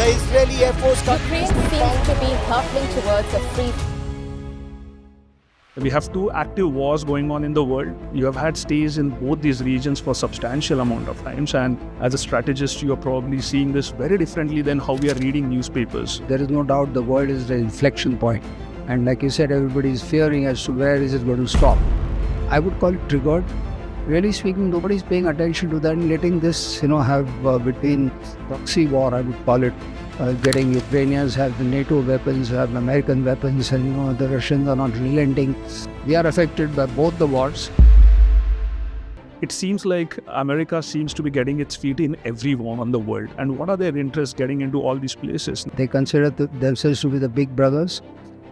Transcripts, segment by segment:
The Israeli Air Force Ukraine seems to be hurtling towards a free. We have two active wars going on in the world. You have had stays in both these regions for substantial amount of times, and as a strategist, you are probably seeing this very differently than how we are reading newspapers. There is no doubt the world is the inflection point. And like you said, everybody is fearing as to where is it going to stop. I would call it triggered. Really speaking, nobody is paying attention to that and letting this, have between proxy war, I would call it, getting Ukrainians have the NATO weapons, have American weapons, and the Russians are not relenting. We are affected by both the wars. It seems like America seems to be getting its feet in every war on the world. And what are their interests getting into all these places? They consider themselves to be the big brothers,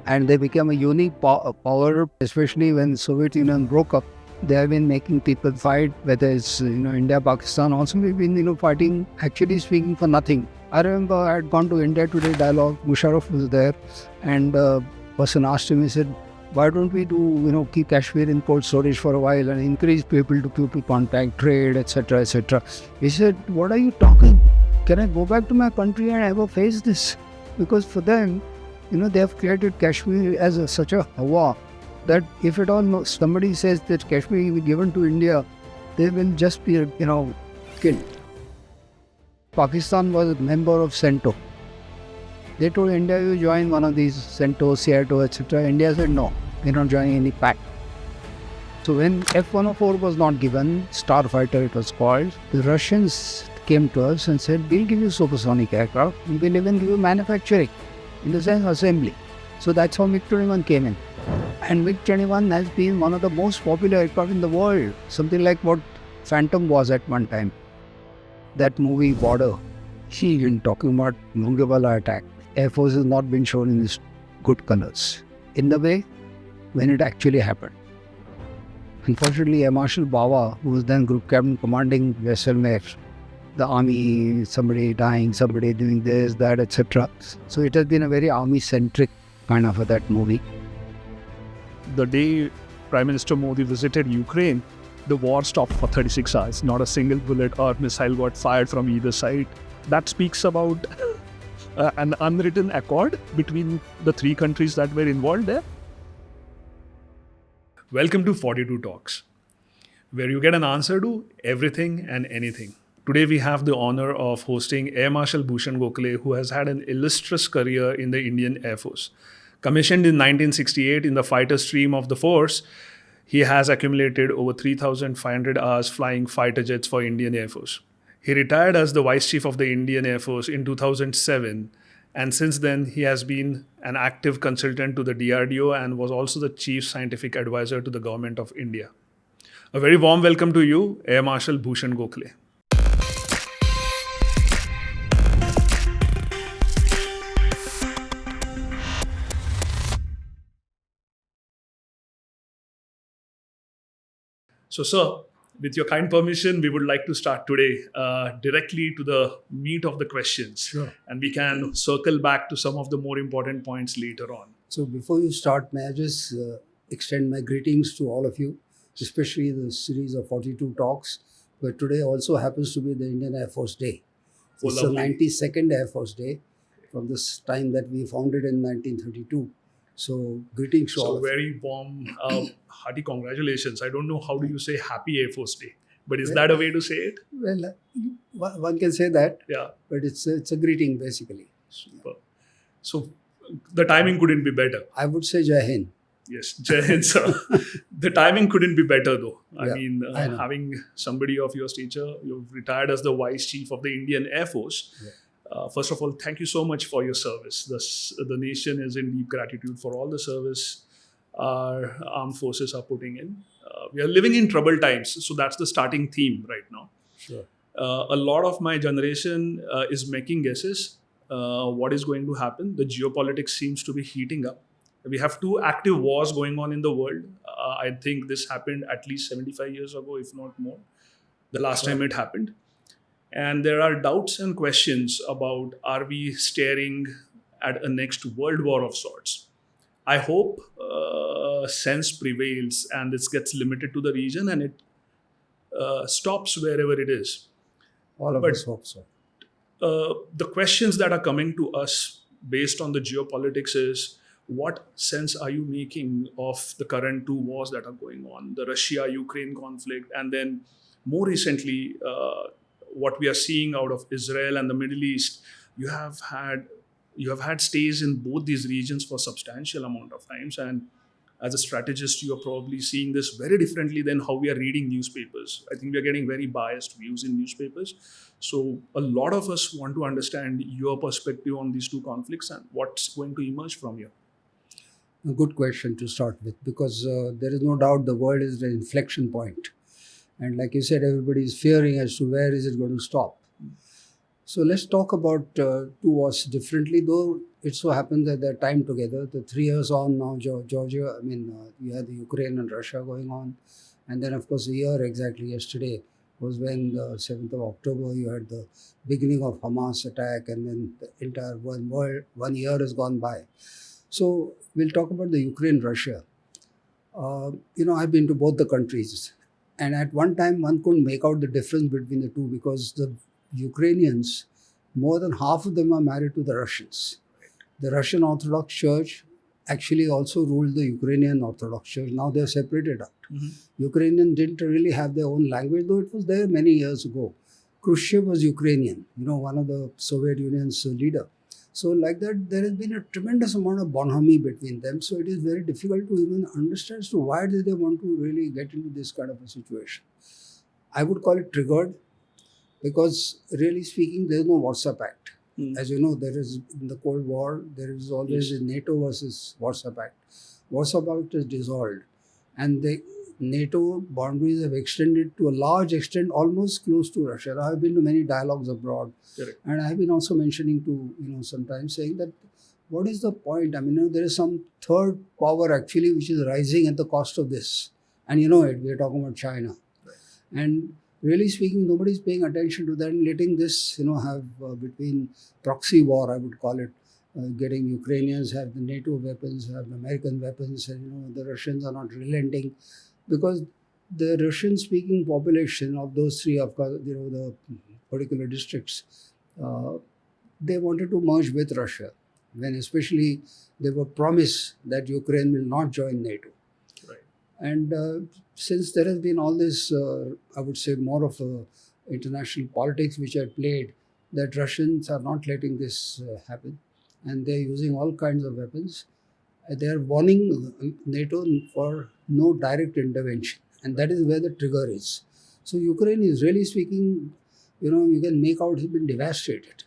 and they became a unique power, especially when the Soviet Union broke up. They have been making people fight, whether it's India, Pakistan. Also, we've been fighting, actually speaking, for nothing. I remember I had gone to India Today dialogue. Musharraf was there, and person asked him. He said, "Why don't we do keep Kashmir in cold storage for a while and increase people-to-people contact, trade, etc., etc." He said, "What are you talking? Can I go back to my country and ever face this?" Because for them, they have created Kashmir as such a hawa that if at all somebody says that Kashmir will be given to India, they will just be, killed. Pakistan was a member of CENTO. They told India, you join one of these CENTO, CIATO, etc. India said, no, we're not joining any pact. So when F-104 was not given, Starfighter it was called, the Russians came to us and said, we'll give you supersonic aircraft, we will even give you manufacturing, in the sense assembly. So that's how MiG-21 came in. And MiG-21 has been one of the most popular aircraft in the world, something like what Phantom was at one time. That movie Border, she been talking about Longewala attack. Air Force has not been shown in its good colors, in the way when it actually happened. Unfortunately, Air Marshal Bawa, who was then Group Captain commanding Jaisalmer, the army, somebody dying, somebody doing this, that, etc. So it has been a very army-centric kind of that movie. The day Prime Minister Modi visited Ukraine, the war stopped for 36 hours. Not a single bullet or missile got fired from either side. That speaks about an unwritten accord between the three countries that were involved there. Welcome to 42 Talks, where you get an answer to everything and anything. Today we have the honor of hosting Air Marshal Bhushan Gokhale, who has had an illustrious career in the Indian Air Force. Commissioned in 1968 in the fighter stream of the force, he has accumulated over 3,500 hours flying fighter jets for Indian Air Force. He retired as the Vice Chief of the Indian Air Force in 2007, and since then he has been an active consultant to the DRDO and was also the Chief Scientific Advisor to the Government of India. A very warm welcome to you, Air Marshal Bhushan Gokhale. So, sir, with your kind permission, we would like to start today directly to the meat of the questions. Sure. And we can circle back to some of the more important points later on. So before you start, may I just extend my greetings to all of you, especially the series of 42 talks, where today also happens to be the Indian Air Force Day. Oh, It's the lovely. 92nd Air Force Day from this time that we founded in 1932. So greetings to all So, of you. very warm, hearty congratulations. I don't know how do you say Happy Air Force Day, but is that a way to say it? Well, one can say that, Yeah, but it's a greeting basically. super. So, the timing couldn't be better. I would say Jai Hind. Yes, Jai Hind, sir. The timing couldn't be better, though. I Yeah, mean, I know. having somebody of your stature, you've retired as the Vice Chief of the Indian Air Force. Yeah. First of all, thank you so much for your service. The nation is in deep gratitude for all the service our armed forces are putting in. We are living in troubled times, so that's the starting theme right now. Sure. A lot of my generation is making guesses what is going to happen. The geopolitics seems to be heating up. We have two active wars going on in the world. I think this happened at least 75 years ago, if not more, the last time it happened. And there are doubts and questions about, are we staring at a next world war of sorts? I hope sense prevails and this gets limited to the region and it stops wherever it is. All of But- us hope so. the questions that are coming to us based on the geopolitics is, what sense are you making of the current two wars that are going on, the Russia-Ukraine conflict, and then more recently, what we are seeing out of Israel and the Middle East? You have had stays in both these regions for substantial amount of times, and as a strategist, you are probably seeing this very differently than how we are reading newspapers. I think we are getting very biased views in newspapers. So a lot of us want to understand your perspective on these two conflicts and what's going to emerge from here. A good question to start with, because there is no doubt the world is at an inflection point. And like you said, everybody is fearing as to where is it going to stop. So let's talk about two wars differently, though it so happens that they're timed together. The 3 years on now, Georgia, you had the Ukraine and Russia going on. And then, of course, a year exactly yesterday was when the 7th of October, you had the beginning of Hamas attack, and then the entire one year has gone by. So we'll talk about the Ukraine-Russia. I've been to both the countries. And at one time, one couldn't make out the difference between the two, because the Ukrainians, more than half of them are married to the Russians. The Russian Orthodox Church actually also ruled the Ukrainian Orthodox Church. Now they're separated out. Ukrainian didn't really have their own language, though it was there many years ago. Khrushchev was Ukrainian, one of the Soviet Union's leader. So like that, there has been a tremendous amount of bonhomie between them. So it is very difficult to even understand as to why did they want to really get into this kind of a situation. I would call it triggered, because really speaking, there is no Warsaw Pact. As you know, there is in the Cold War, there is always a NATO versus Warsaw Pact. Warsaw Pact is dissolved, and the NATO boundaries have extended to a large extent, almost close to Russia. I have been to many dialogues abroad, Correct. And I have been also mentioning to sometimes saying that what is the point? There is some third power actually which is rising at the cost of this, and we are talking about China, and really speaking, nobody is paying attention to that and letting this, have between proxy war, I would call it, getting Ukrainians have the NATO weapons, have the American weapons, and the Russians are not relenting, because the Russian-speaking population of those three, of course, the particular districts, they wanted to merge with Russia, when especially they were promised that Ukraine will not join NATO. Right. And since there has been all this, I would say more of a international politics which are played, that Russians are not letting this happen, and they're using all kinds of weapons. They're warning NATO for no direct intervention, and that is where the trigger is. So Ukraine is really speaking, you can make out it's been devastated.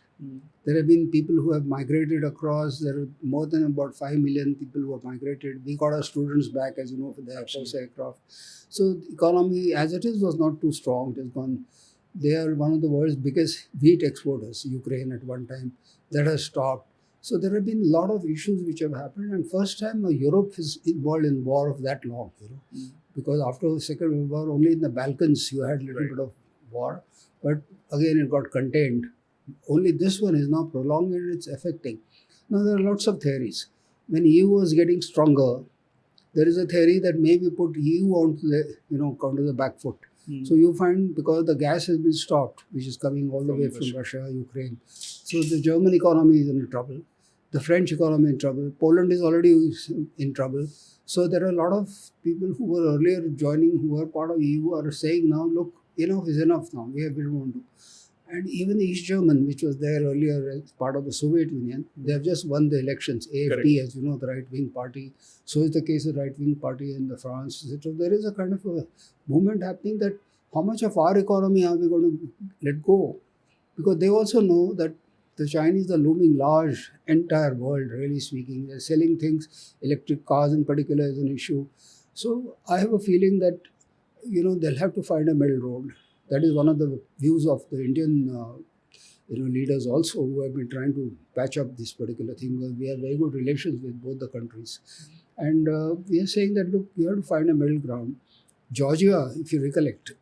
There have been people who have migrated across. There are more than about 5 million people who have migrated. We got our students back, as you know, for the Air Force aircraft. So the economy, as it is, was not too strong. It has gone. They are one of the world's biggest wheat exporters, Ukraine at one time. That has stopped. So there have been a lot of issues which have happened. And first time Europe is involved in war of that long, because after the Second World War, only in the Balkans you had a little bit of war. But again, it got contained. Only this one is now prolonged and it's affecting. Now, there are lots of theories. When EU was getting stronger, there is a theory that maybe put EU onto the, onto the back foot. So you find, because the gas has been stopped, which is coming all the way from Russia, Ukraine. So the German economy is in trouble. The French economy in trouble. Poland is already in trouble. So there are a lot of people who were earlier joining, who were part of EU, are saying now, look, enough is enough now. We don't want to. And even the East German, which was there earlier as part of the Soviet Union, they have just won the elections. AFD, Correct. as you know, the right-wing party. So is the case of the right-wing party in France. So there is a kind of a movement happening that how much of our economy are we going to let go? Because they also know that the Chinese are looming large, entire world, really speaking. They're selling things, electric cars in particular is an issue. So I have a feeling that, they'll have to find a middle road. That is one of the views of the Indian leaders also, who have been trying to patch up this particular thing. We have very good relations with both the countries. And we are saying that, look, we have to find a middle ground. Georgia, if you recollect,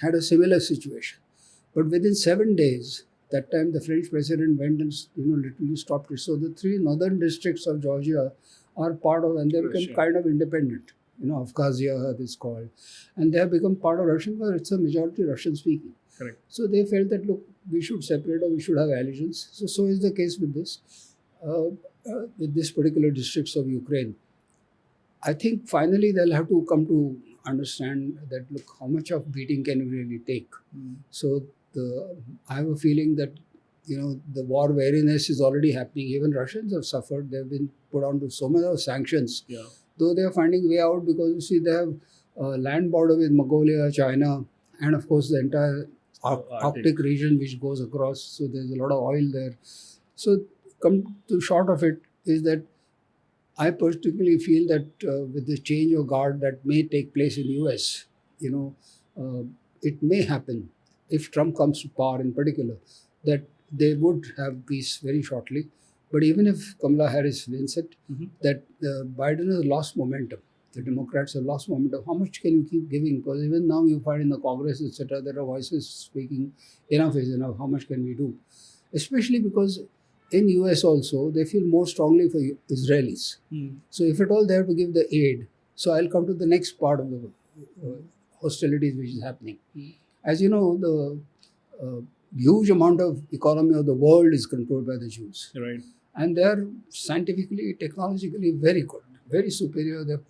had a similar situation. But within 7 days, that time the French president went and literally stopped it. So the 3 northern districts of Georgia are part of, and they become kind of independent. Abkhazia is called. And they have become part of Russian, but it's a majority Russian speaking. Correct. So they felt that, look, we should separate or we should have allegiance. So is the case with this particular districts of Ukraine. I think finally they'll have to come to understand that, look, how much of beating can we really take? So I have a feeling that, the war weariness is already happening. Even Russians have suffered. They've been put onto so many sanctions. Yeah. Though they are finding way out because, you see, they have a land border with Mongolia, China, and of course the entire Arctic region which goes across. So there's a lot of oil there. So come to short of it is that I particularly feel that with the change of guard that may take place in the US, it may happen if Trump comes to power in particular, that they would have peace very shortly. But even if Kamala Harris wins it, that Biden has lost momentum. The Democrats have lost momentum. How much can you keep giving? Because even now you find in the Congress, etc., there are voices speaking, enough is enough. How much can we do? Especially because in US also, they feel more strongly for Israelis. So if at all they have to give the aid, so I'll come to the next part of the hostilities which is happening. As you know, the huge amount of economy of the world is controlled by the Jews. Right. And they are scientifically, technologically very good, very superior. They're,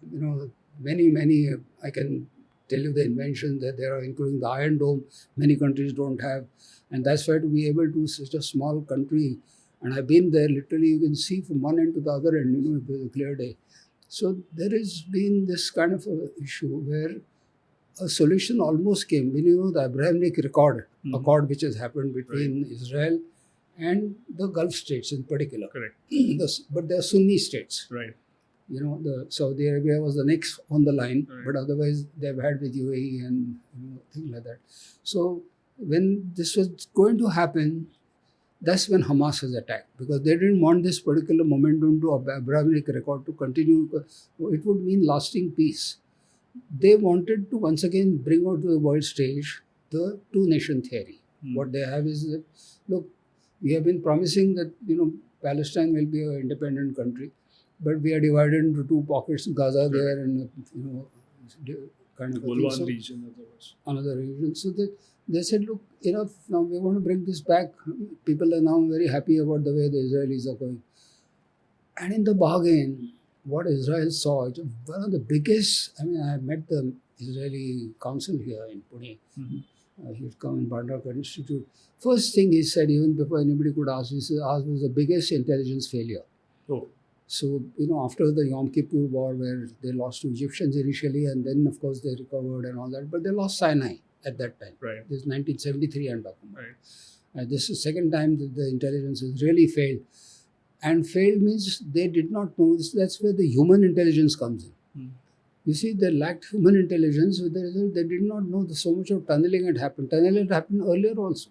many, I can tell you the inventions that there are, including the Iron Dome, many countries don't have. And that's why to be able to, such a small country, and I've been there, literally you can see from one end to the other end, with a clear day. So there has been this kind of a issue where a solution almost came. The Abrahamic Accord which has happened between Israel and the Gulf states in particular. Correct. But they are Sunni states. Right. The Saudi Arabia was the next on the line, Right. but otherwise they've had with UAE and things like that. So when this was going to happen, that's when Hamas has attacked, because they didn't want this particular momentum to Abrahamic Accord to continue. It would mean lasting peace. They wanted to once again bring out to the world stage the two-nation theory. What they have is that, look, we have been promising that Palestine will be an independent country, but we are divided into two pockets, Gaza there and kind of a thing. So, region, another region. So they said, look, enough. Now we want to bring this back. People are now very happy about the way the Israelis are going. And in the bargain, what Israel saw, it was one of the biggest. I mean, I met the Israeli council here in Pune. He'd come in Bhandarkar Institute. First thing he said, even before anybody could ask, he said, ours was the biggest intelligence failure. Oh. So, after the Yom Kippur War, where they lost to Egyptians initially, and then, of course, they recovered and all that, but they lost Sinai at that time. Right. This is 1973 I'm talking about. Right. This is the second time that the intelligence has really failed. And failed means they did not know. That's where the human intelligence comes in. You see, they lacked human intelligence. With the result, they did not know that so much of tunneling had happened. Tunneling had happened earlier also.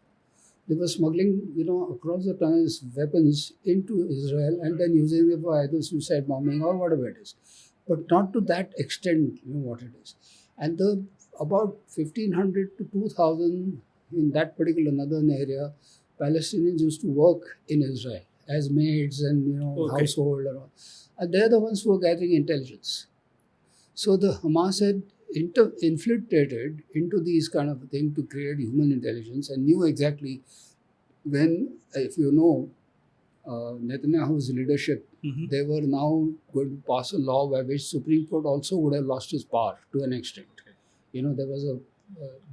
They were smuggling, across the tunnels, weapons into Israel and then using them for either suicide bombing or whatever it is. But not to that extent, what it is. And about 1,500 to 2,000 in that particular northern area, Palestinians used to work in Israel as maids and, household and all. And they're the ones who were gathering intelligence. So the Hamas had infiltrated into these kind of thing to create human intelligence and knew exactly when, if Netanyahu's leadership, they were now going to pass a law by which Supreme Court also would have lost its power to an extent. There was a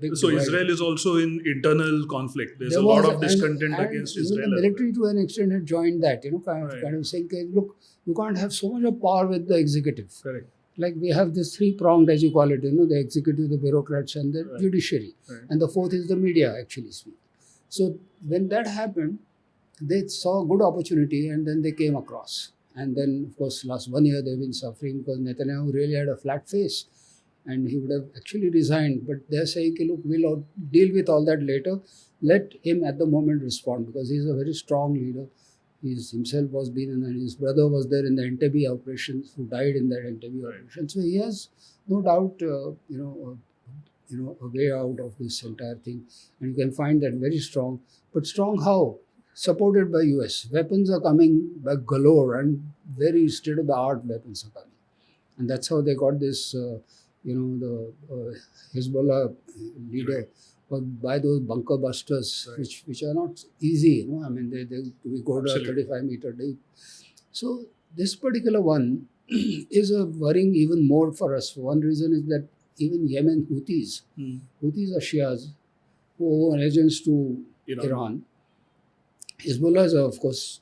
big So divide. Israel is also in internal conflict. There's There a lot was, of discontent and against even Israel. the military to an extent had joined that, kind of saying, look, you can't have so much of power with the executive. Correct. Like we have this three-pronged, as you call it, the executive, the bureaucrats, and the judiciary. Right. And the fourth is the media, actually speaking. So when that happened, they saw a good opportunity and then they came across. And then, of course, last 1 year they've been suffering because Netanyahu really had a flat face and he would have actually resigned. But they're saying, look, we'll deal with all that later. Let him at the moment respond because he's a very strong leader. He himself was his brother was there in the Entebbe operations, who died in that Entebbe operation. So he has no doubt, a way out of this entire thing. And you can find that very strong. But strong how? Supported by US. Weapons are coming by galore and very state-of-the-art weapons are coming. And that's how they got this, the Hezbollah leader or buy those bunker busters, which are not easy. I mean, we go to a Absolutely. 35-meter deep. So this particular one is a worrying even more for us. One reason is that even Yemen Houthis are Shias who owe allegiance to Iran. Hezbollah is, of course,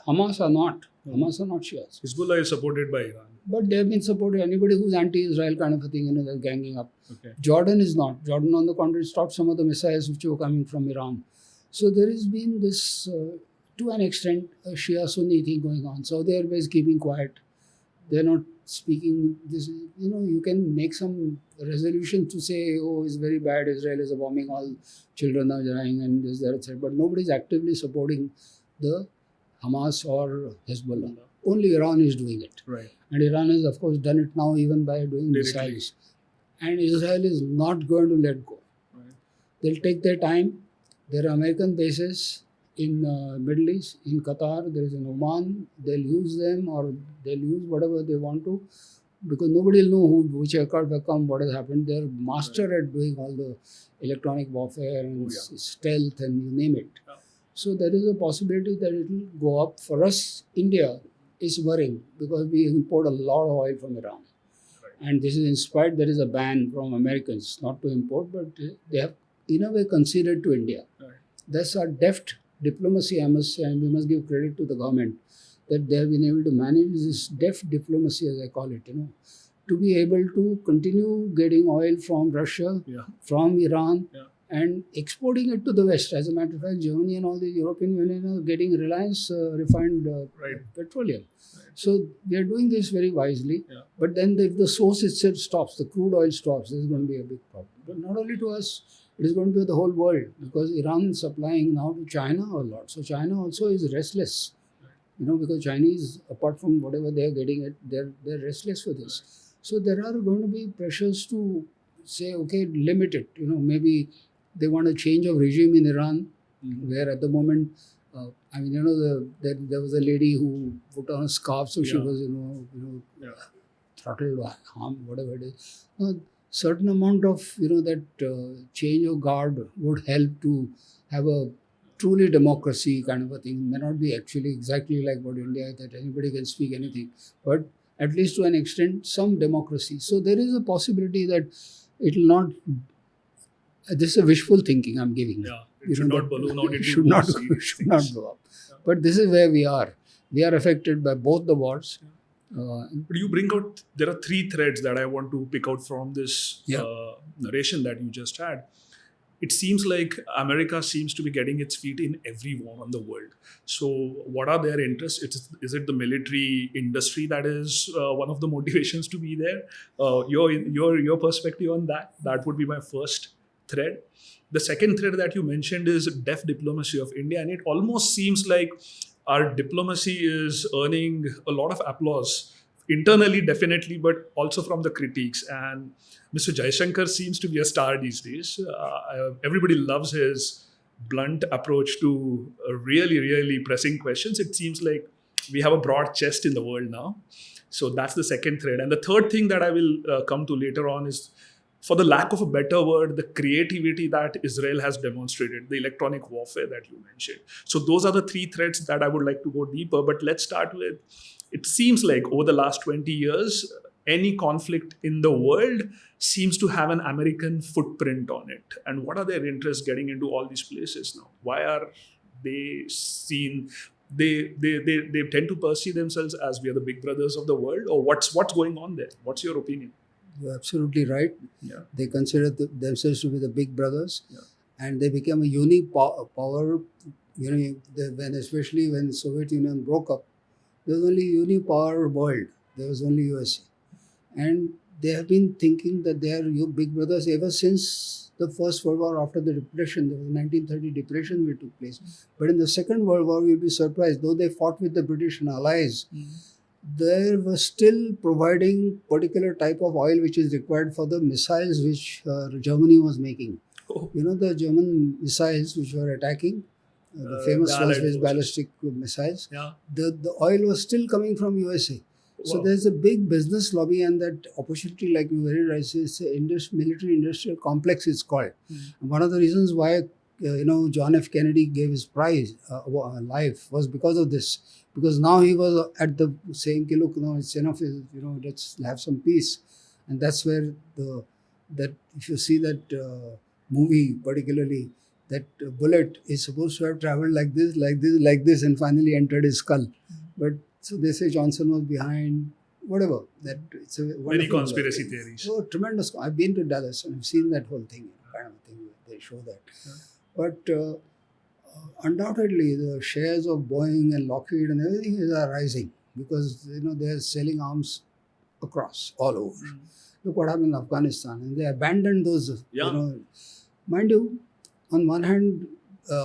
Hamas are not. Hamas are not Shias. Hezbollah is supported by Iran. But they have been supporting anybody who's anti-Israel kind of a thing, they're ganging up. Okay. Jordan is not. Jordan, on the contrary, stopped some of the missiles which were coming from Iran. So there has been this, to an extent, a Shia-Sunni thing going on. Saudi Arabia is keeping quiet. They're not speaking this. You can make some resolution to say, oh, it's very bad, Israel is bombing, all children are dying and this, that, etc. But nobody is actively supporting the Hamas or Hezbollah. Only Iran is doing it. Right. And Iran has, of course, done it now even by doing missiles. And Israel is not going to let go. Right. They'll take their time. There are American bases in Middle East, in Qatar, there is in Oman. They'll use them or they'll use whatever they want to, because nobody will know which aircraft will come, what has happened. They're master at doing all the electronic warfare and stealth and you name it. Yeah. So there is a possibility that it will go up. For us, India is worrying because we import a lot of oil from Iran. Right. And this is in spite there is a ban from Americans not to import, but they have in a way conceded to India. Right. That's our deft diplomacy, I must say, and we must give credit to the government that they have been able to manage this deft diplomacy, as I call it, to be able to continue getting oil from Russia, from Iran, and exporting it to the West. As a matter of fact, Germany and all the European Union are getting Reliance refined petroleum. Right. So we are doing this very wisely. Yeah. But then if the source itself stops, the crude oil stops, this is going to be a big problem. But not only to us, it is going to be the whole world, because Iran is supplying now to China a lot. So China also is restless, because Chinese, apart from whatever they are getting, they're restless for this. So there are going to be pressures to say, okay, limit it. Maybe they want a change of regime in Iran, where at the moment, there was a lady who put on a scarf, so she was, throttled or harmed, whatever it is. Certain amount of, that change of guard would help to have a truly democracy kind of a thing. It may not be actually exactly like what India, that anybody can speak anything, but at least to an extent, some democracy. So there is a possibility that it will not. This is a wishful thinking I'm giving. Yeah, it should not balloon out. It should not blow up. Yeah. But this is where we are. We are affected by both the wars. But you bring out, there are three threads that I want to pick out from this narration that you just had. It seems like America seems to be getting its feet in every war on the world. So what are their interests? Is it the military industry that is one of the motivations to be there? Your perspective on that? That would be my first thread. The second thread that you mentioned is deft diplomacy of India. And it almost seems like our diplomacy is earning a lot of applause internally, definitely, but also from the critics. And Mr. Jaishankar seems to be a star these days. Everybody loves his blunt approach to really, really pressing questions. It seems like we have a broad chest in the world now. So that's the second thread. And the third thing that I will come to later on is, for the lack of a better word, the creativity that Israel has demonstrated, the electronic warfare that you mentioned. So those are the three threads that I would like to go deeper. But let's start with, it seems like over the last 20 years, any conflict in the world seems to have an American footprint on it. And what are their interests getting into all these places now? Why are they seen? They tend to perceive themselves as we are the big brothers of the world, or what's going on there? What's your opinion? You're absolutely right. Yeah. They consider themselves to be the big brothers, and they became a unique power. Especially when the Soviet Union broke up, there was only unique power world. There was only USA, and they have been thinking that they are big brothers ever since the First World War. After the depression, there was 1930 depression which took place. But in the Second World War, you'll be surprised, though they fought with the British and Allies. They were still providing particular type of oil which is required for the missiles which Germany was making. The German missiles which were attacking, the famous first-phase ballistic missiles, the oil was still coming from USA. So Wow. there's a big business lobby, and that opportunity, like you very right say, it's a military industrial complex. It's called. And one of the reasons why John F. Kennedy gave his prize life was because of this. Because now he was at the saying, "Ki, look, no, it's enough. Let's have some peace," and that's where that if you see that movie particularly, that bullet is supposed to have traveled like this, like this, like this, and finally entered his skull. But so they say Johnson was behind, whatever. That it's a Many wonderful conspiracy theories. So tremendous. I've been to Dallas and I've seen that whole thing, kind of thing. They show that. But undoubtedly, the shares of Boeing and Lockheed and everything are rising because they're selling arms across all over. Look what happened in Afghanistan, and they abandoned those. Yeah. Mind you, on one hand,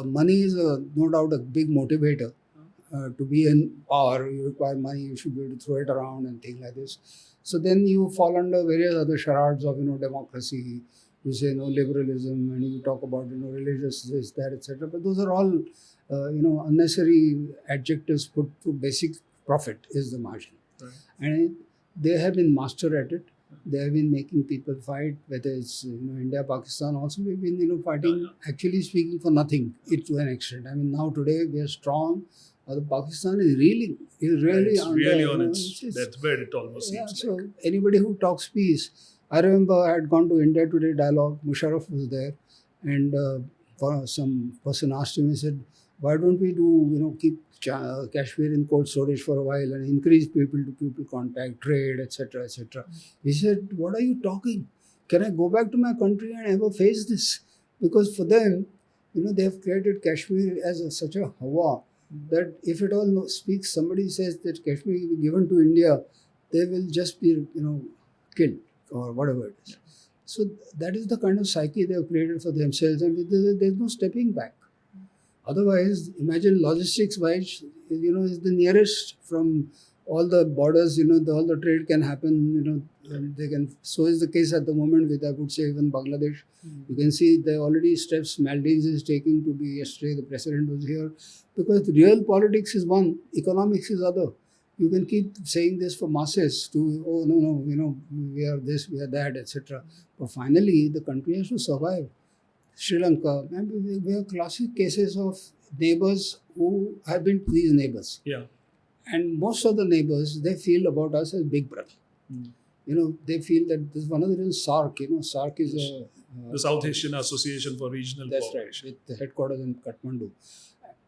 money is no doubt a big motivator. To be in power, you require money. You should be able to throw it around and things like this. So then you fall under various other charades of democracy. You say liberalism, and you talk about religious this, that, etc. But those are all unnecessary adjectives put to basic profit is the margin, Right. and they have been master at it. They have been making people fight, whether it's India, Pakistan. Also, we've been fighting. Actually speaking, for nothing. It to an extent. I mean, now today we are strong. The Pakistan is reeling. Is really It's under, really on its deathbed, it almost yeah, seems so like. anybody who talks peace, I remember I had gone to India Today dialogue. Musharraf was there, and some person asked him. He said, "Why don't we do keep Kashmir in cold storage for a while and increase people-to-people contact, trade, etc., etc." He said, "What are you talking? Can I go back to my country and ever face this?" Because for them, they have created Kashmir as such a hawa that if it all speaks, somebody says that Kashmir will be given to India, they will just be killed or whatever it is. So that is the kind of psyche they have created for themselves, and there's no stepping back. Otherwise, imagine logistics wise, is the nearest from all the borders, all the trade can happen, and they can. So is the case at the moment with, I would say, even Bangladesh. You can see the already steps Maldives is taking to be. Yesterday, the president was here, because real politics is one, economics is other. You can keep saying this for masses to, oh no, we are this, we are that, etc. But finally, the country has to survive. Sri Lanka, and we have classic cases of neighbors who have been these neighbors. Yeah. And most of the neighbors, they feel about us as big brother. They feel that this is one of the reasons SARC, SARC is The South Asian Association for Regional that's right, Cooperation. with the headquarters in Kathmandu,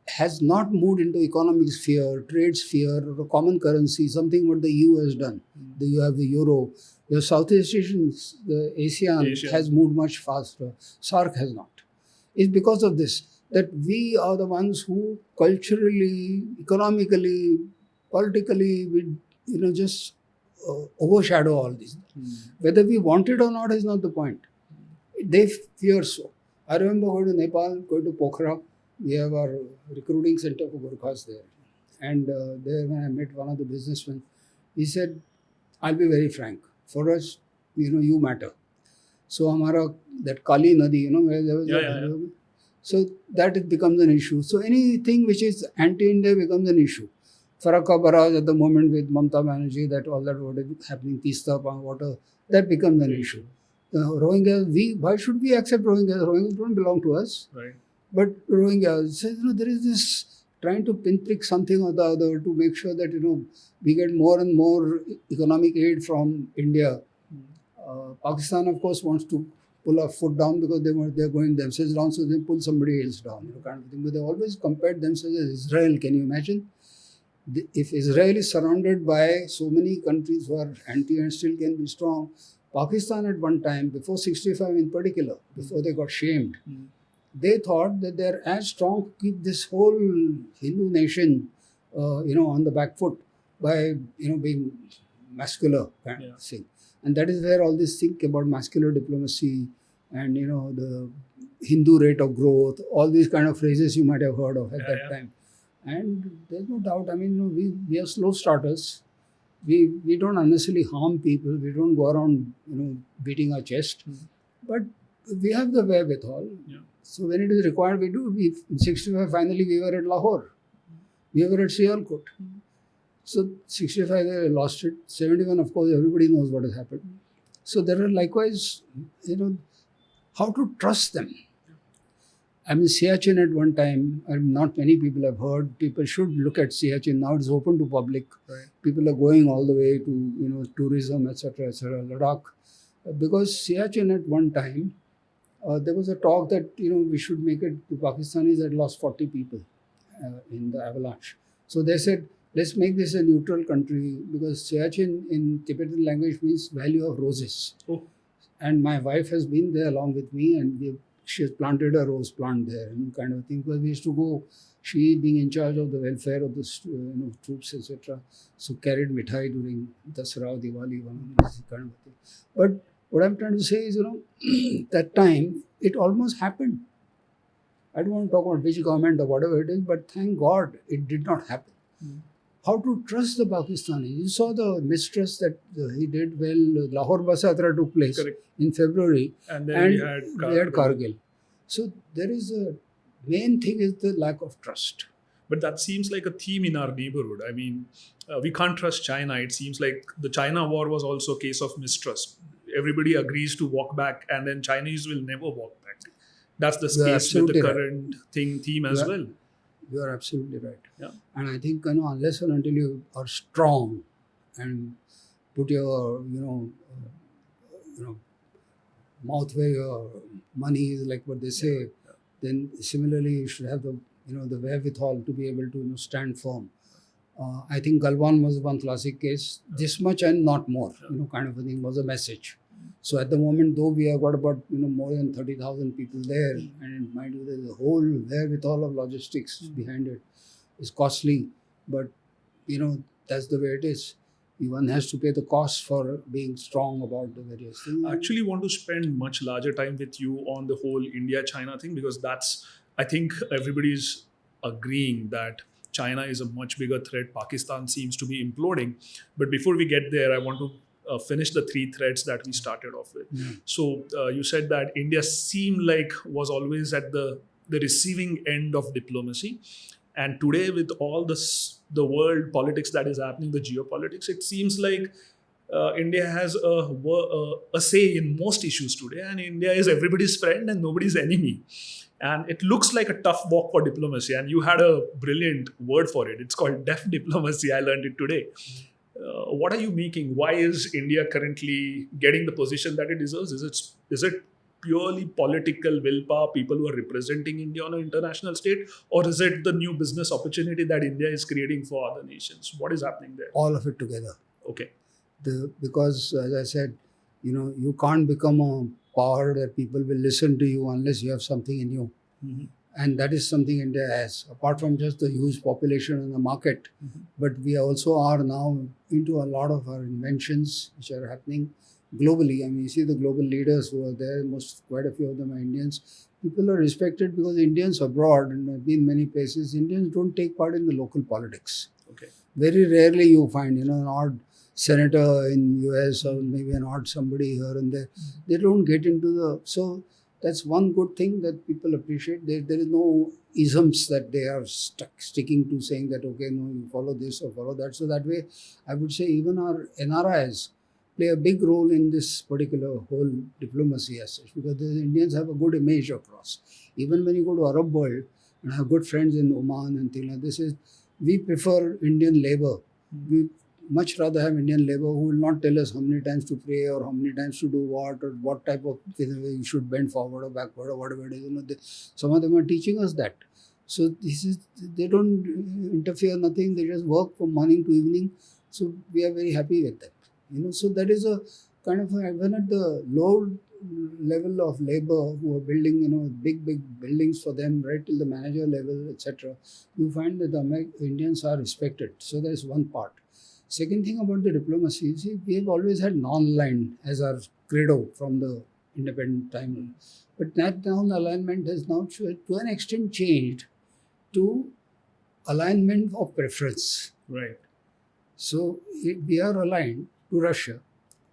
has not moved into economic sphere, trade sphere, or a common currency, something what the EU has done. You have the euro. The Southeast Asians, the ASEAN has moved much faster. SARC has not. It's because of this that we are the ones who culturally, economically, politically, we just overshadow all these. Whether we want it or not is not the point. They fear so. I remember going to Nepal, going to Pokhara. We have our recruiting center for Gurkhas there. And there when I met one of the businessmen, he said, "I'll be very frank. For us, you matter." So that Kali Nadi, where there was so that it becomes an issue. So anything which is anti-India becomes an issue. Farakka Barrage at the moment with Mamata Banerjee, that all that what is happening, Tista water, that becomes an issue. Rohingya, why should we accept Rohingya? Rohingya don't belong to us. Right. But Rohingya says, there is this trying to pinprick something or the other to make sure that, we get more and more economic aid from India. Pakistan, of course, wants to pull a foot down because they're going themselves down, so they pull somebody else down, kind of thing. But they always compared themselves as Israel. Can you imagine? If Israel is surrounded by so many countries who are anti and still can be strong, Pakistan at one time, before 65 in particular, before they got shamed, they thought that they're as strong to keep this whole Hindu nation, on the back foot by, being muscular kind of thing. And that is where all this think about muscular diplomacy and, the Hindu rate of growth, all these kind of phrases you might have heard of at that time. And there's no doubt, we are slow starters. We don't unnecessarily harm people. We don't go around, beating our chest. But we have the wherewithal. Yeah. So when it is required, we do. In 65, finally, we were at Lahore. We were at Sialkot. So 65 they lost it. 71, of course, everybody knows what has happened. So there are likewise, how to trust them. I mean, Siachen at one time, not many people have heard. People should look at Siachen. Now it's open to public. Right. People are going all the way to, tourism, etc., Ladakh. Because Siachen at one time, there was a talk that, we should make it, the Pakistanis had lost 40 people in the avalanche. So they said, let's make this a neutral country because Siachen in Tibetan language means valley of roses. Oh. And my wife has been there along with me and she has planted a rose plant there and kind of thing. Because we used to go, she being in charge of the welfare of the troops, etc. So carried mithai during Dasara, Diwali, one of these kind of thing. But what I'm trying to say is, that time it almost happened. I don't want to talk about which government or whatever it is, but thank God it did not happen. How to trust the Pakistanis? You saw the mistrust that he did. Well, Lahore Bus Yatra took place in February, and then we had Kargil. So there is a main thing is the lack of trust. But that seems like a theme in our neighborhood. I mean, we can't trust China. It seems like the China war was also a case of mistrust. Everybody agrees to walk back, and then Chinese will never walk back. That's the case with the current theme as well. You are absolutely right. Yeah. And I think, unless and until you are strong and put your, mouth where your money is, like what they say, then similarly you should have the, the wherewithal to be able to stand firm. I think Galwan was one classic case. This much and not more, kind of a thing was a message. So at the moment, though we have got about more than 30,000 people there, and mind you, there's a whole wherewithal of logistics behind it. It's costly, but that's the way it is. One has to pay the cost for being strong about the various things. I actually want to spend much larger time with you on the whole India-China thing because I think everybody's agreeing that China is a much bigger threat. Pakistan seems to be imploding. But before we get there, I want to finish the three threads that we started off with. So you said that India seemed like was always at the receiving end of diplomacy. And today with all the world politics that is happening, the geopolitics, it seems like India has a say in most issues today. And India is everybody's friend and nobody's enemy. And it looks like a tough walk for diplomacy. And you had a brilliant word for it. It's called Deft diplomacy. I learned it today. What are you making? Why is India currently getting the position that it deserves? Is it purely political willpower, people who are representing India on an international stage, or is it the new business opportunity that India is creating for other nations? What is happening there? All of it together. Okay. Because as I said, you can't become a power that people will listen to you unless you have something in you. Mm-hmm. And that is something India has, apart from just the huge population and the market. But we also are now into a lot of our inventions which are happening globally. I mean, you see the global leaders who are there, quite a few of them are Indians. People are respected because Indians abroad, and I've been many places, Indians don't take part in the local politics. Okay. Very rarely you find, an odd senator in US or maybe an odd somebody here and there. They don't get into so that's one good thing that people appreciate. There is no isms that they are sticking to, saying that, okay, no, you follow this or follow that. So that way, I would say even our NRIs play a big role in this particular whole diplomacy as such, because the Indians have a good image across. Even when you go to Arab world, and I have good friends in Oman and things like this, we prefer Indian labor. We much rather have Indian labor who will not tell us how many times to pray or how many times to do what or what type of you should bend forward or backward or whatever it is. Some of them are teaching us that. So they don't interfere, nothing. They just work from morning to evening. So we are very happy with that. So that is a kind of even at the low level of labor who are building, big buildings for them right till the manager level, etc. You find that the Indians are respected. So that is one part. Second thing about the diplomacy, see, we have always had non-aligned as our credo from the independent time. But that non-alignment has now to an extent changed to alignment of preference. Right. So we are aligned to Russia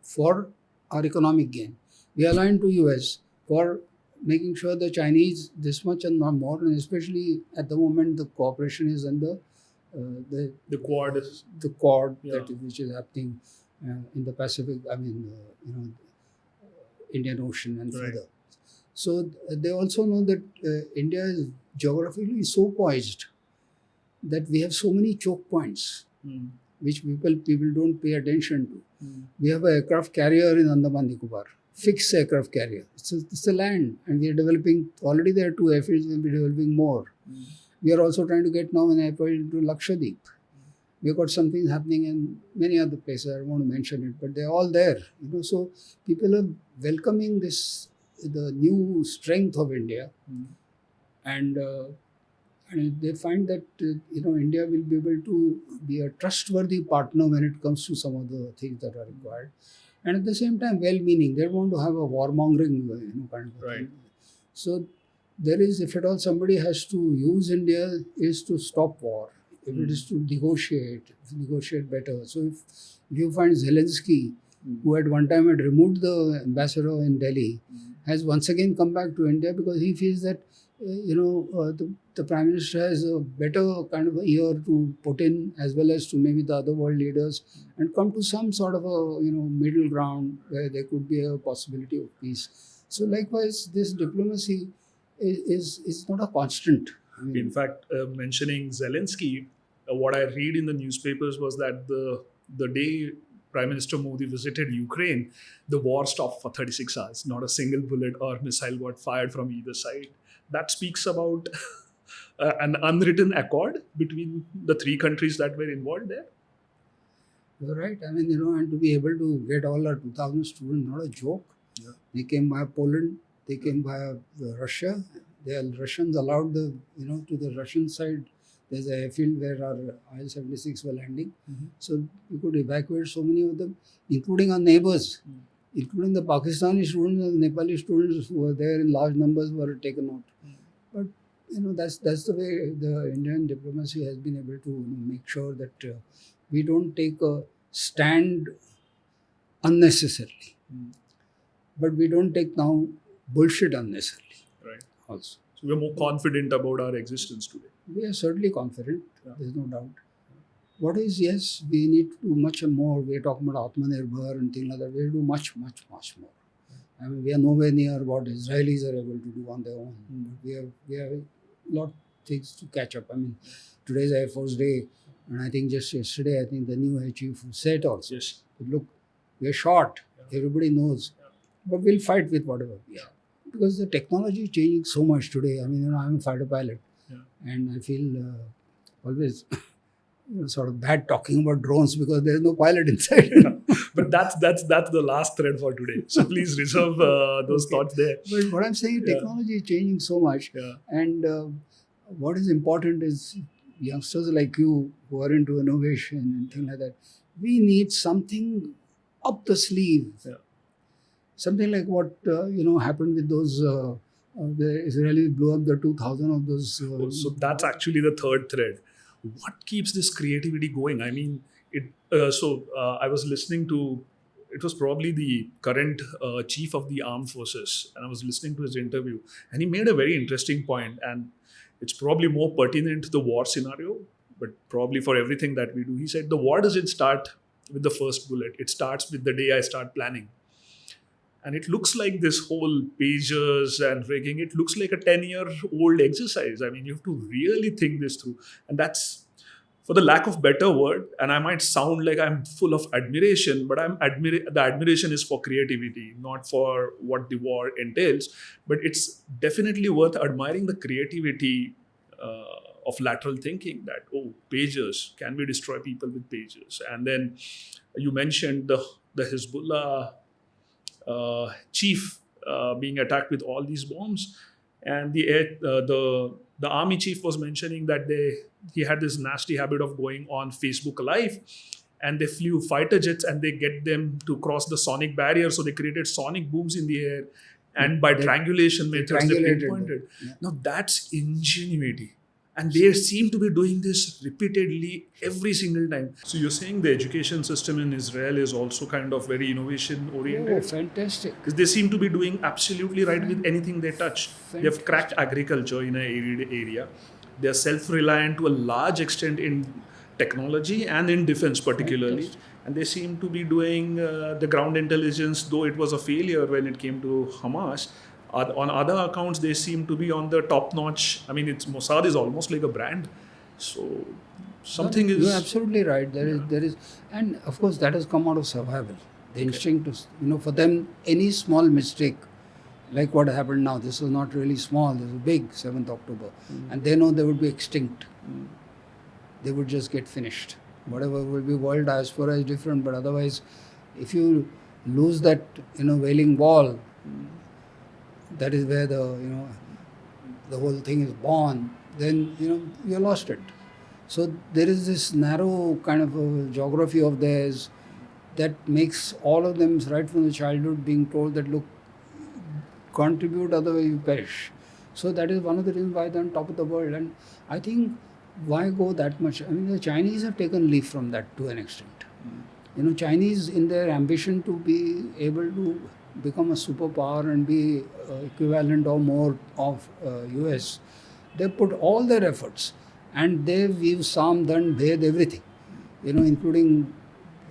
for our economic gain. We are aligned to US for making sure the Chinese this much and not more, and especially at the moment the cooperation is on the The Quad is the Quad Yeah. which is happening in the Pacific. I mean, Indian Ocean and Right. further. So they also know that India is geographically so poised that we have so many choke points Mm. which people don't pay attention to. Mm. We have an aircraft carrier in Andaman Nicobar, fixed aircraft carrier. It's a land, and we are developing. Already there are 2 airfields. We'll be developing more. Mm. We are also trying to get now an airport into Lakshadweep. We've got something happening in many other places. I don't want to mention it, but they're all there. So people are welcoming the new strength of India, Mm. and they find that India will be able to be a trustworthy partner when it comes to some of the things that are required, and at the same time well-meaning. They don't want to have a warmongering kind of a Right. thing. So there is, if at all somebody has to use India, is to stop war. If it is to negotiate better. So if you find Zelensky, who at one time had removed the ambassador in Delhi, has once again come back to India because he feels that the Prime Minister has a better kind of a ear to Putin as well as to maybe the other world leaders, and come to some sort of a middle ground where there could be a possibility of peace. So likewise, this diplomacy is not a constant. I mean, In fact, mentioning Zelensky, what I read in the newspapers was that the day Prime Minister Modi visited Ukraine, the war stopped for 36 hours. Not a single bullet or missile got fired from either side. That speaks about an unwritten accord between the 3 countries that were involved there. you're right. I mean, and to be able to get all our 2,000 students, not a joke. Yeah. They came via Poland. They came via Russia. The Russians allowed to the Russian side. There's an airfield where our IL-76 were landing. Mm-hmm. So we could evacuate so many of them, including our neighbors, including the Pakistani students and Nepali students who were there in large numbers were taken out. But that's the way the Indian diplomacy has been able to make sure that we don't take a stand unnecessarily, but we don't take now bullshit unnecessarily Right. also. So we're more confident about our existence today. We are certainly confident. Yeah. There's no doubt. What is, yes, we need to do much more. We're talking about Atmanirbhar and things like that. We'll do much, much, much more. I mean, we are nowhere near what Israelis are able to do on their own. But we have a lot of things to catch up. I mean, today's Air Force Day, and I think just yesterday, I think the new Air Chief said also, Yes. look, we're short. Everybody knows. But we'll fight with whatever we have. Because the technology is changing so much today. I mean, I'm a fighter pilot. And I feel always sort of bad talking about drones because there's no pilot inside. But that's the last thread for today. So please reserve those thoughts there. But what I'm saying, technology is changing so much. Yeah. And what is important is youngsters like you who are into innovation and things like that. We need something up the sleeve. Yeah. Something like what happened with those. The Israelis blew up the 2,000 of those. So that's actually the third thread. What keeps this creativity going? I mean, I was listening to, it was probably the current chief of the armed forces, and I was listening to his interview, and he made a very interesting point, and it's probably more pertinent to the war scenario, but probably for everything that we do. He said, the war doesn't start with the first bullet. It starts with the day I start planning. And it looks like this whole pagers and rigging, it looks like a 10-year-old exercise. I mean, you have to really think this through. And that's, for the lack of better word, and I might sound like I'm full of admiration, but the admiration is for creativity, not for what the war entails. But it's definitely worth admiring the creativity of lateral thinking that, pagers, can we destroy people with pagers? And then you mentioned the Hezbollah chief being attacked with all these bombs, and the army chief was mentioning that he had this nasty habit of going on Facebook Live, and they flew fighter jets and they get them to cross the sonic barrier, so they created sonic booms in the air, and by triangulation methods they pinpointed. Yeah. Now that's ingenuity. And they seem to be doing this repeatedly every single time. So you're saying the education system in Israel is also kind of very innovation oriented? Oh, fantastic. Because they seem to be doing absolutely right with anything they touch. They've Fantastic. cracked agriculture in an arid area. They are self-reliant to a large extent in technology and in defense particularly. Fantastic. And they seem to be doing the ground intelligence, though it was a failure when it came to Hamas. On other accounts, they seem to be on the top notch. I mean, Mossad is almost like a brand. So something is... You're absolutely right. There is, and of course that has come out of survival. The instinct to, for them, any small mistake, like what happened now, this was not really small, this was big, 7th October. And they know they would be extinct. They would just get finished. Whatever will be world diaspora is different, but otherwise, if you lose that, wailing ball, that is where the whole thing is born, then, you lost it. So there is this narrow kind of a geography of theirs that makes all of them, right from the childhood, being told that, look, contribute, otherwise you perish. So that is one of the reasons why they're on top of the world. And I think, why go that much? I mean, the Chinese have taken leaf from that to an extent. Chinese, in their ambition to be able to become a superpower and be equivalent or more of US, they put all their efforts, and they weave Sam, Dand, Bhed, everything, including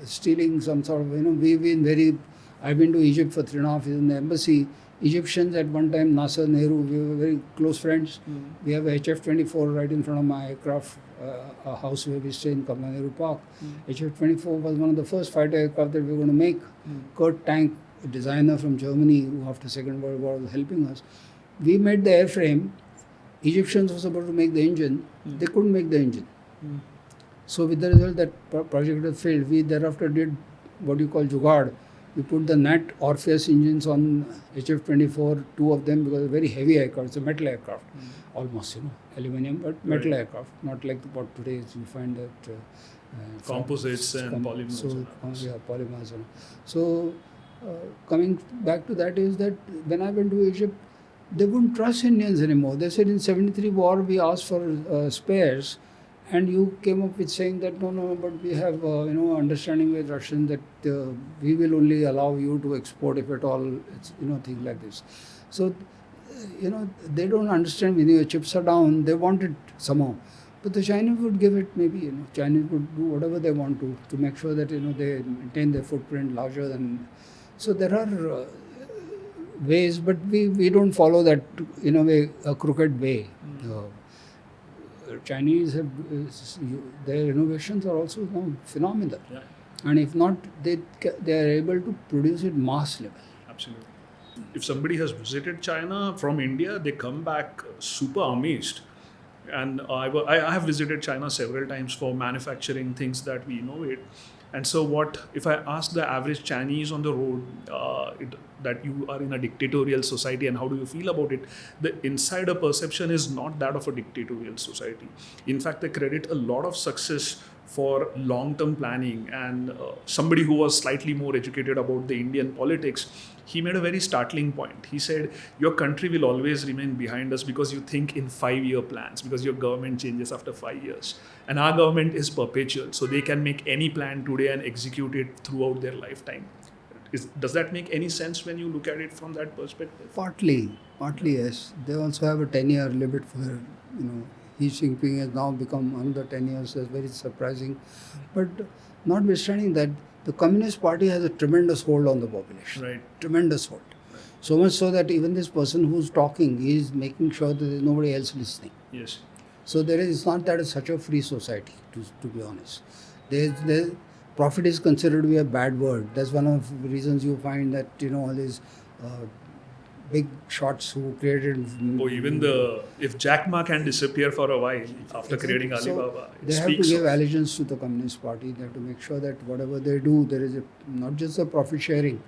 stealing some sort of, I've been to Egypt for 3.5 years in the embassy. Egyptians at one time, Nasser, Nehru, we were very close friends. We have a HF-24 right in front of my aircraft, a house where we stay in Kamala Nehru Park. HF-24 was one of the first fighter aircraft that we were going to make. Kurt Tank, a designer from Germany, who after Second World War was helping us. We made the airframe. Egyptians were supposed to make the engine. They couldn't make the engine. So with the result that project had failed, we thereafter did what you call Jugaad. We put the Nat Orpheus engines on HF-24, 2 of them, because it's a very heavy aircraft. It's a metal aircraft, almost, aluminium, but metal aircraft, not like what today you find that composites and polymers. So, polymers. So coming back to that is that when I went to Egypt, they wouldn't trust Indians anymore. They said in 73 war we asked for spares, and you came up with saying that no, but we have understanding with Russians that we will only allow you to export if at all, it's, things like this. So they don't understand when your chips are down. They want it somehow, but the Chinese would give it maybe. Chinese would do whatever they want to make sure that they maintain their footprint larger than. So there are ways, but we don't follow that in a way, a crooked way. Chinese have their innovations are also now phenomenal, and if not, they are able to produce it mass level. Absolutely. If somebody has visited China from India, they come back super amazed. And I have visited China several times for manufacturing things that we innovate. And so if I ask the average Chinese on the road that you are in a dictatorial society and how do you feel about it, the insider perception is not that of a dictatorial society. In fact, they credit a lot of success for long-term planning. And somebody who was slightly more educated about the Indian politics, he made a very startling point. He said, your country will always remain behind us because you think in 5-year plans, because your government changes after 5 years. And our government is perpetual, so they can make any plan today and execute it throughout their lifetime. Does that make any sense when you look at it from that perspective? Partly yes. They also have a 10-year limit for, Xi Jinping has now become another 10 years. That's very surprising. But notwithstanding that, the Communist Party has a tremendous hold on the population. Right. Tremendous hold. Right. So much so that even this person who's talking, he is making sure that there's nobody else listening. Yes. So it's not that it's such a free society, to be honest. Profit is considered to be a bad word. That's one of the reasons you find that, all these big shots who created... if Jack Ma can disappear for a while after creating Alibaba, they have to give allegiance to the Communist Party. They have to make sure that whatever they do, there is not just a profit sharing,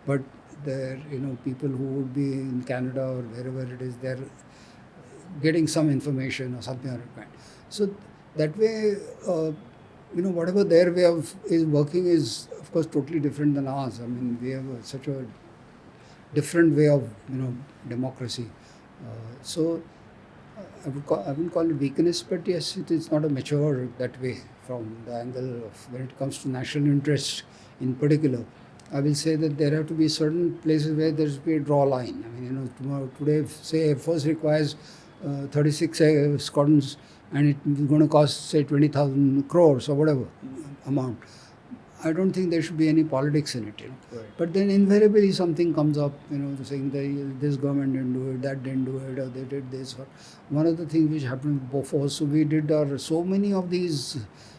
but there, people who would be in Canada or wherever it is, they're getting some information or something of that kind. So that way, whatever their way of is working is, of course, totally different than ours. I mean, we have such a different way of, democracy. I wouldn't call it weakness, but yes, it is not a mature that way from the angle of when it comes to national interest in particular. I will say that there have to be certain places where there should be a draw line. I mean, today, say, Air Force requires 36 squadrons, and it's going to cost, say, 20,000 crores or whatever amount. I don't think there should be any politics in it. Right. But then invariably something comes up, saying that this government didn't do it, that didn't do it, or they did this. Or one of the things which happened before, so we did so many of these,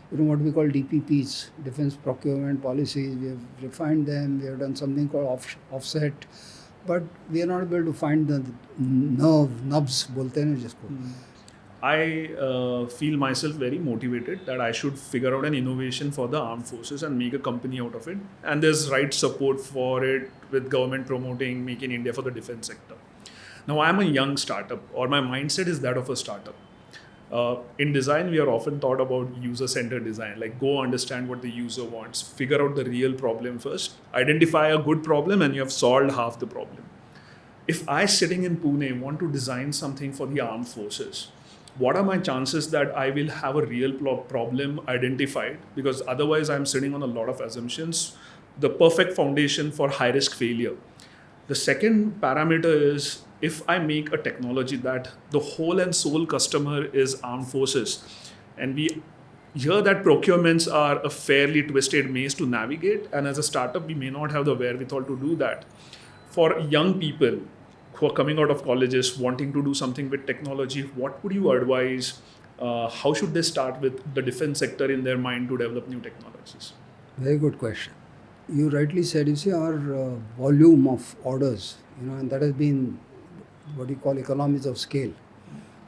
what we call DPPs, Defense Procurement Policies. We have refined them. We have done something called offset, but we are not able to find the nubs. बोलते हैं ना जिसको. I feel myself very motivated that I should figure out an innovation for the armed forces and make a company out of it. And there's right support for it with government promoting Make in India for the defense sector. Now, I'm a young startup, or my mindset is that of a startup. In design, we are often taught about user-centered design, like go understand what the user wants, figure out the real problem first, identify a good problem, and you have solved half the problem. If I, sitting in Pune, want to design something for the armed forces, what are my chances that I will have a real problem identified? Because otherwise I'm sitting on a lot of assumptions, the perfect foundation for high risk failure. The second parameter is if I make a technology that the whole and sole customer is armed forces, and we hear that procurements are a fairly twisted maze to navigate, and as a startup we may not have the wherewithal to do that. For young people who are coming out of colleges wanting to do something with technology, what would you advise? How should they start with the defense sector in their mind to develop new technologies? Very good question. You rightly said, our volume of orders, and that has been what you call economies of scale,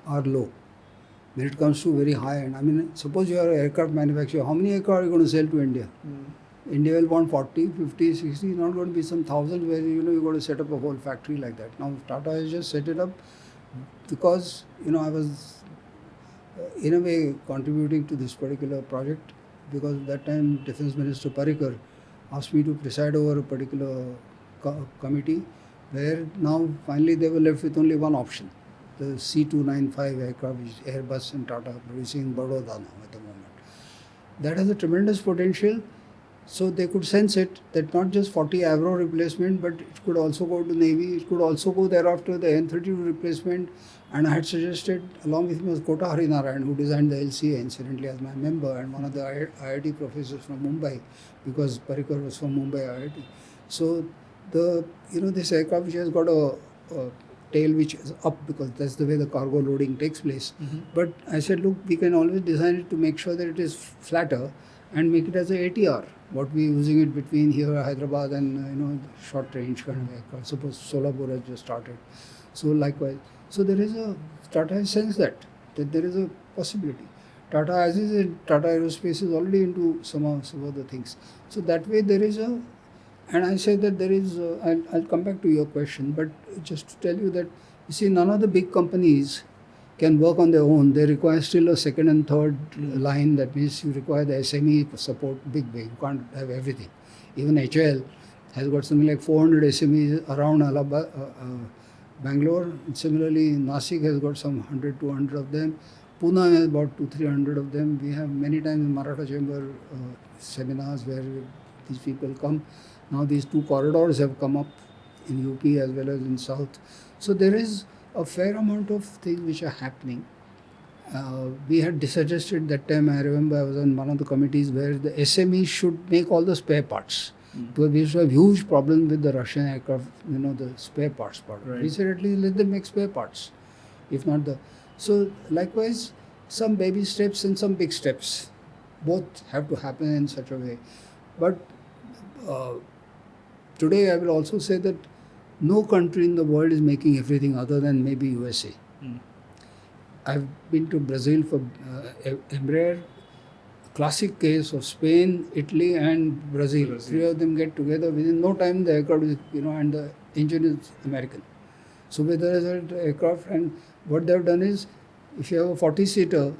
are low. When it comes to very high end, suppose you are an aircraft manufacturer, how many aircraft are you going to sell to India? India will want 40, 50, 60, not going to be some thousands where you're going to set up a whole factory like that. Now Tata has just set it up because I was in a way contributing to this particular project, because at that time Defence Minister Parrikar asked me to preside over a particular committee where now finally they were left with only one option, the C-295 aircraft which Airbus and Tata are producing in Baroda now at the moment. That has a tremendous potential. So they could sense it, that not just 40 Avro replacement, but it could also go to Navy, it could also go thereafter the N-32 replacement. And I had suggested, along with me was Kota Harinarayan, who designed the LCA incidentally as my member, and one of the IIT professors from Mumbai, because Parrikar was from Mumbai IIT. So this aircraft which has got a tail which is up, because that's the way the cargo loading takes place. But I said, look, we can always design it to make sure that it is flatter and make it as a ATR. What we're using it between here, Hyderabad, and short range kind of aircraft. Suppose Solapur has just started. So likewise, so there is Tata has sensed that there is a possibility. Tata Aerospace is already into some of the things. So that way there is and I say that there is. I'll come back to your question, but just to tell you that none of the big companies can work on their own. They require still a second and third line. That means you require the SME support big way. You can't have everything. Even HAL has got something like 400 SMEs around Bangalore. And similarly, Nasik has got some 100, 200 of them. Pune has about 200-300 of them. We have many times in Maratha Chamber seminars where these people come. Now these two corridors have come up in UP as well as in South. So there is a fair amount of things which are happening. We had suggested that time, I remember I was on one of the committees where the SMEs should make all the spare parts. Because we used to have huge problems with the Russian aircraft, the spare parts part. Right. We said at least let them make spare parts, if not the. So likewise, some baby steps and some big steps. Both have to happen in such a way. But today I will also say that no country in the world is making everything other than maybe USA. I've been to Brazil for Embraer. Classic case of Spain, Italy and Brazil. Three of them get together within no time. The aircraft is, and the engine is American. So with the result, aircraft, and what they've done is, if you have a 40-seater,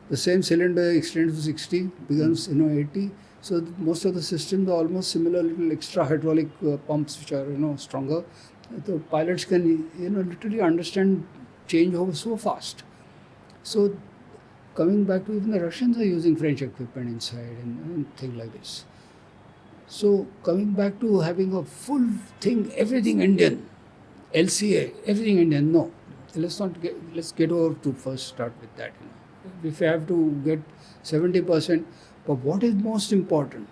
the same cylinder extends to 60, becomes 80. So most of the systems are almost similar, little extra hydraulic pumps which are stronger. The pilots can literally understand changeover so fast. So coming back to, even the Russians are using French equipment inside and things like this. So coming back to having a full thing, everything Indian, LCA, everything Indian, no. let's get over to first start with that. If you have to get 70%, but what is most important?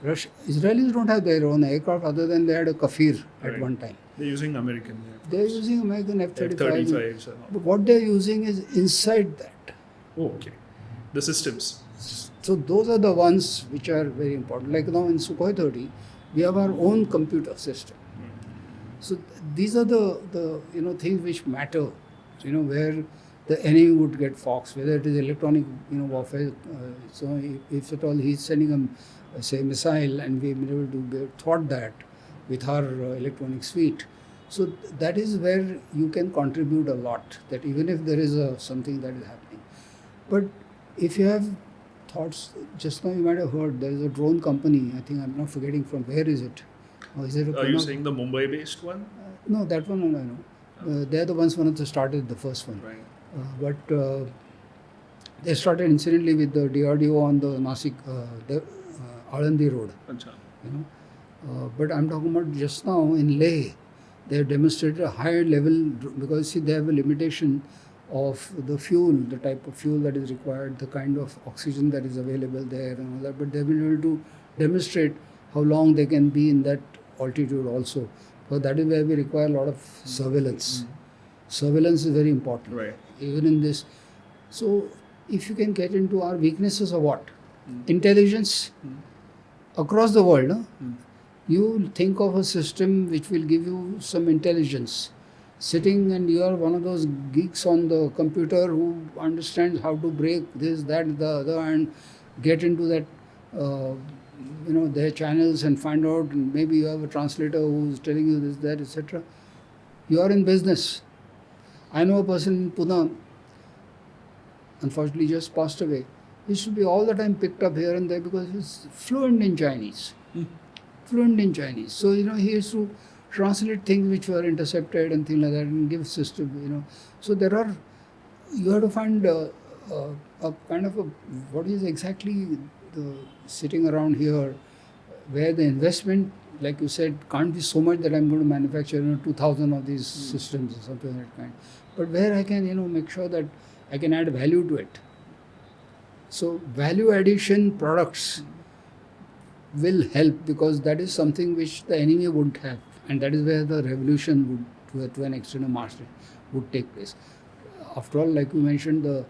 Israelis don't have their own aircraft other than they had a Kafir at Right. one time. They're using American. They're using American F-35s. F-35s. But what they're using is inside that. Oh, okay. The systems. So those are the ones which are very important. Like now in Sukhoi 30, we have our own computer system. So these are the things which matter. Where the enemy would get foxed, whether it is electronic warfare. So if at all he's sending a say missile, and we've been able to get thwart that with our electronic suite. So that is where you can contribute a lot. That even if there is something that is happening, but if you have thoughts, just now you might have heard there is a drone company. I think I'm not forgetting from where is it? Or is it? Are you saying the Mumbai-based one? No, that one I know. They're the ones who started the first one. Right. But they started incidentally with the DRDO on the Nasik, the Alandi road. Achha. But I'm talking about just now in Leh, they have demonstrated a higher level because see they have a limitation of the fuel, the type of fuel that is required, the kind of oxygen that is available there and all that. But they've been able to demonstrate how long they can be in that altitude also. So that is where we require a lot of surveillance. Surveillance is very important. Right. Even in this. So if you can get into our weaknesses of what? Intelligence across the world. You think of a system which will give you some intelligence. Sitting and you are one of those geeks on the computer who understands how to break this, that, the other, and get into that, their channels and find out. And maybe you have a translator who's telling you this, that, etc. You are in business. I know a person in Pune, unfortunately just passed away. He should be all the time picked up here and there because he's fluent in Chinese. Fluent in Chinese. So, he used to translate things which were intercepted and things like that and give system, So you have to find a kind of what is exactly the sitting around here where the investment, like you said, can't be so much that I'm going to manufacture 2,000 of these systems or something of that kind. But where I can, make sure that I can add value to it. So value addition products will help because that is something which the enemy wouldn't have. And that is where the revolution would, to an extent of mastery, would take place. After all, like you mentioned, the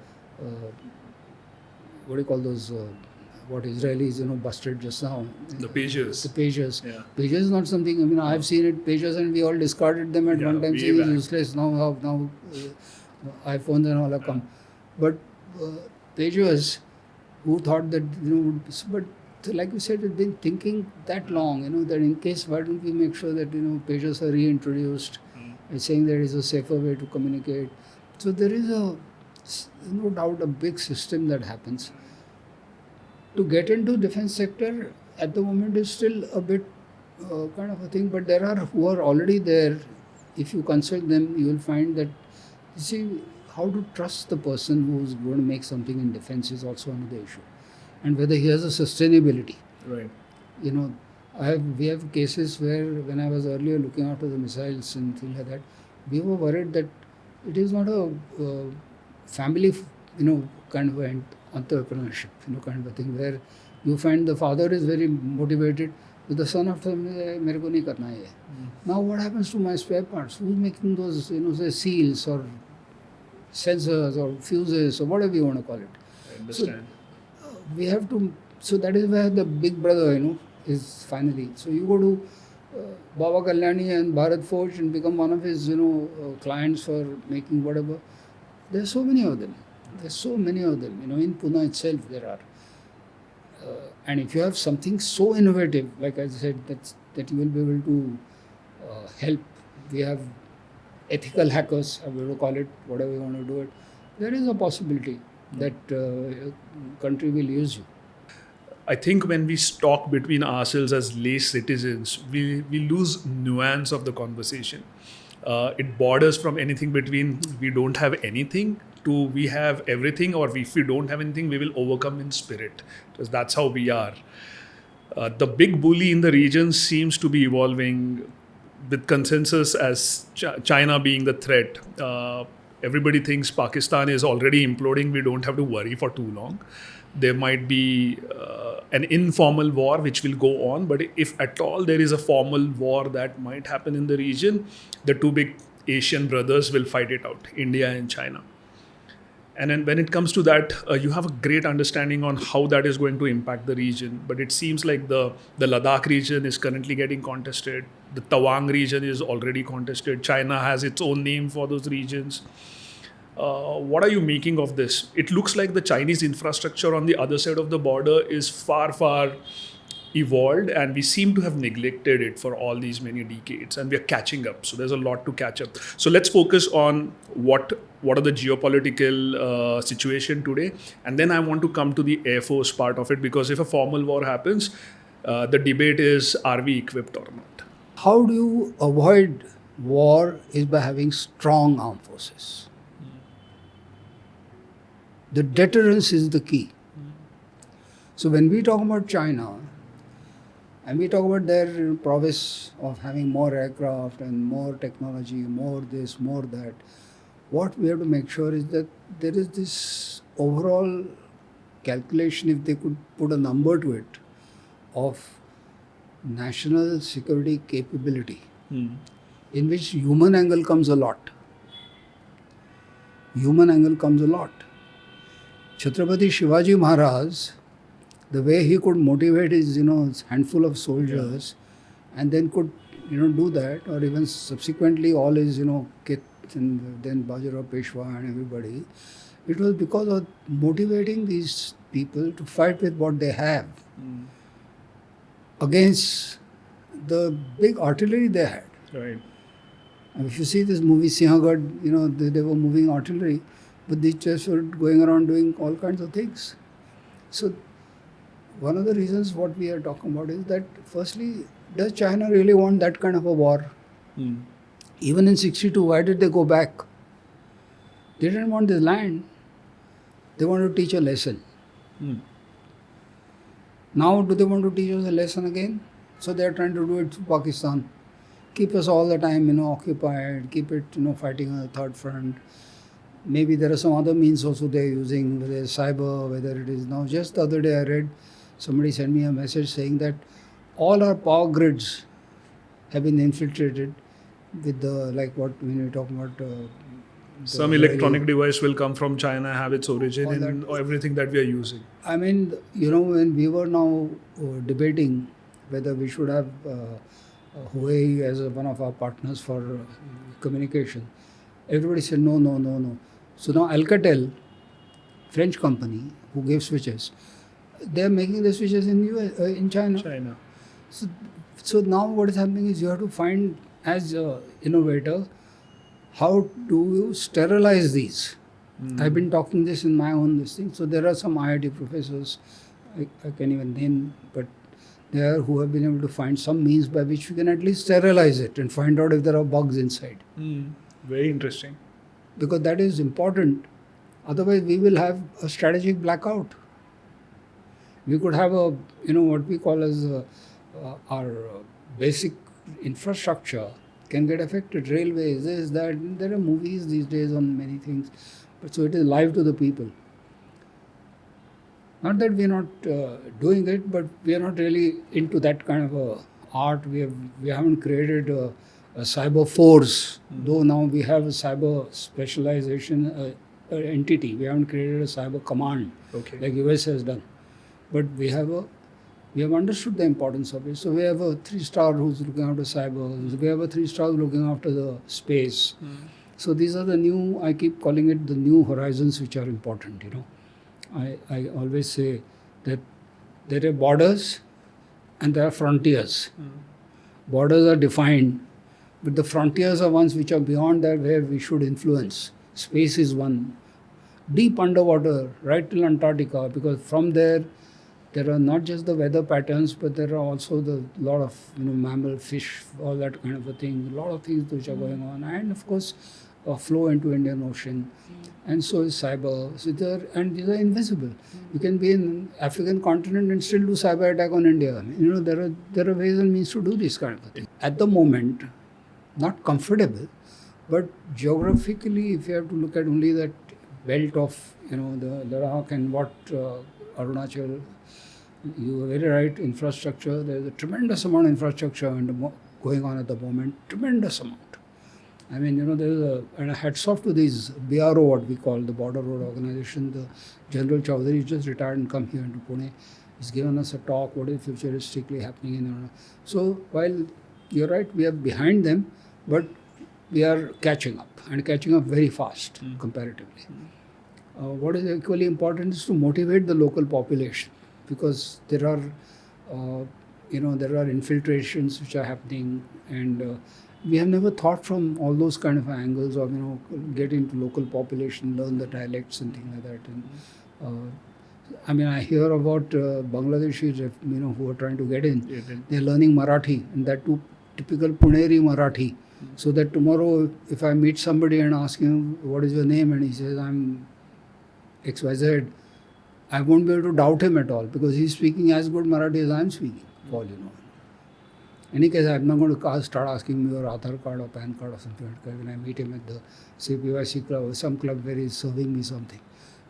what do you call those? What Israelis busted just now. The pages. The pages. Yeah. Pages is not something. I've seen it. Pages, and we all discarded them at one time. way Saying back. useless. Now iPhones and all have come. But pages, who thought that but like you said, we've been thinking that long, that in case, why don't we make sure that, pages are reintroduced, and saying there is a safer way to communicate. So there is no doubt a big system that happens. To get into defense sector at the moment is still a bit kind of a thing, but there are who are already there. If you consult them, you will find that, you see, how to trust the person who is going to make something in defense is also another issue. And whether he has a sustainability. Right. We have cases where when I was earlier looking after the missiles and things like that, we were worried that it is not a family, kind of an entrepreneurship, kind of a thing where you find the father is very motivated, but the son after mere ko nahi karna hai. Now what happens to my spare parts? Who's making those, say seals or sensors or fuses or whatever you want to call it? I understand. We have to, so that is where the big brother, is finally. So you go to Baba Kalyani and Bharat Forge and become one of his, clients for making whatever. There's so many of them. In Pune itself there are. And if you have something so innovative, like I said, that you will be able to help. We have ethical hackers, I will call it, whatever you want to do it. There is a possibility that country will use you. I think when we talk between ourselves as lay citizens, we lose nuance of the conversation. It borders from anything between we don't have anything to we have everything, or if we don't have anything, we will overcome in spirit. Because that's how we are. The big bully in the region seems to be evolving with consensus as China being the threat. Everybody thinks Pakistan is already imploding. We don't have to worry for too long. There might be an informal war which will go on, but if at all there is a formal war that might happen in the region, the two big Asian brothers will fight it out, India and China. And then when it comes to that, you have a great understanding on how that is going to impact the region. But it seems like the Ladakh region is currently getting contested. The Tawang region is already contested. China has its own name for those regions. What are you making of this? It looks like the Chinese infrastructure on the other side of the border is far, far evolved, and we seem to have neglected it for all these many decades, and we are catching up. So there's a lot to catch up. So let's focus on what are the geopolitical situation today, and then I want to come to the Air Force part of it, because if a formal war happens, the debate is, are we equipped or not? How do you avoid war is by having strong armed forces. The deterrence is the key. So when we talk about China, and we talk about their prowess of having more aircraft and more technology, more this, more that, what we have to make sure is that there is this overall calculation, if they could put a number to it, of national security capability, in which human angle comes a lot. Human angle comes a lot. Chhatrapati Shivaji Maharaj, the way he could motivate his, handful of soldiers, and then could, do that, or even subsequently all his, kith and then Bajirao Peshwa and everybody, it was because of motivating these people to fight with what they have against the big artillery they had. Right. And if you see this movie Sinhagad, they were moving artillery, but these just were going around doing all kinds of things. So one of the reasons what we are talking about is that, firstly, does China really want that kind of a war? Even in 62, why did they go back? They didn't want this land. They wanted to teach a lesson. Now, do they want to teach us a lesson again? So they are trying to do it to Pakistan. Keep us all the time, occupied, keep it, fighting on the third front. Maybe there are some other means also they are using, whether it's cyber, whether it is now. Just the other day I read, somebody sent me a message saying that all our power grids have been infiltrated with when we talk about some electronic device will come from China, have its origin in everything that we are using. I mean, when we were now debating whether we should have Huawei as one of our partners for communication, everybody said no. So now Alcatel, French company who gave switches, they are making the switches in China. So now what is happening is you have to find, as an innovator, how do you sterilize these? I've been talking this in my own thing. So there are some IIT professors, I can't even name, but there who have been able to find some means by which we can at least sterilize it and find out if there are bugs inside. Very interesting. Because that is important. Otherwise, we will have a strategic blackout. We could have what we call as our basic infrastructure can get affected. Railways, this, that. There are movies these days on many things. But so it is live to the people. Not that we are not doing it, but we are not really into that kind of a art. We haven't created a cyber force, though now we have a cyber specialization entity. We haven't created a cyber command like US has done. But we have understood the importance of it. So we have a 3-star who's looking after cyber. We have a 3-star looking after the space. So these are the new, I keep calling it the new horizons which are important, I always say that there are borders and there are frontiers. Borders are defined, but the frontiers are ones which are beyond that, where we should influence. Space is one. Deep underwater, right till Antarctica, because from there are not just the weather patterns, but there are also the lot of mammal, fish, all that kind of a thing. A lot of things which are going on, and of course, flow into Indian Ocean, and so is cyber. So these are invisible. You can be in African continent and still do cyber attack on India. There are ways and means to do this kind of thing. At the moment, not comfortable, but geographically, if you have to look at only that belt of, the Ladakh and what Arunachal, you are very right, infrastructure, there is a tremendous amount of infrastructure going on at the moment, tremendous amount. I mean, there is and hats off to these BRO, what we call the Border Road Organization. The General Chaudhary just retired and come here into Pune. He's given us a talk, what is futuristically happening in. So while you're right, we are behind them, but we are catching up and catching up very fast comparatively. What is equally important is to motivate the local population, because there are, there are infiltrations which are happening, and we have never thought from all those kind of angles of, get into local population, learn the dialects and things like that. And I hear about Bangladeshis, who are trying to get in. They're learning Marathi, and that too typical Puneri Marathi. So that tomorrow, if I meet somebody and ask him, what is your name? And he says, I'm XYZ, I won't be able to doubt him at all, because he's speaking as good Marathi as I'm speaking, for all you know. In any case, I'm not going to start asking me your Aadhaar card or PAN card or something like that when I meet him at the CPYC club or some club where he's serving me something.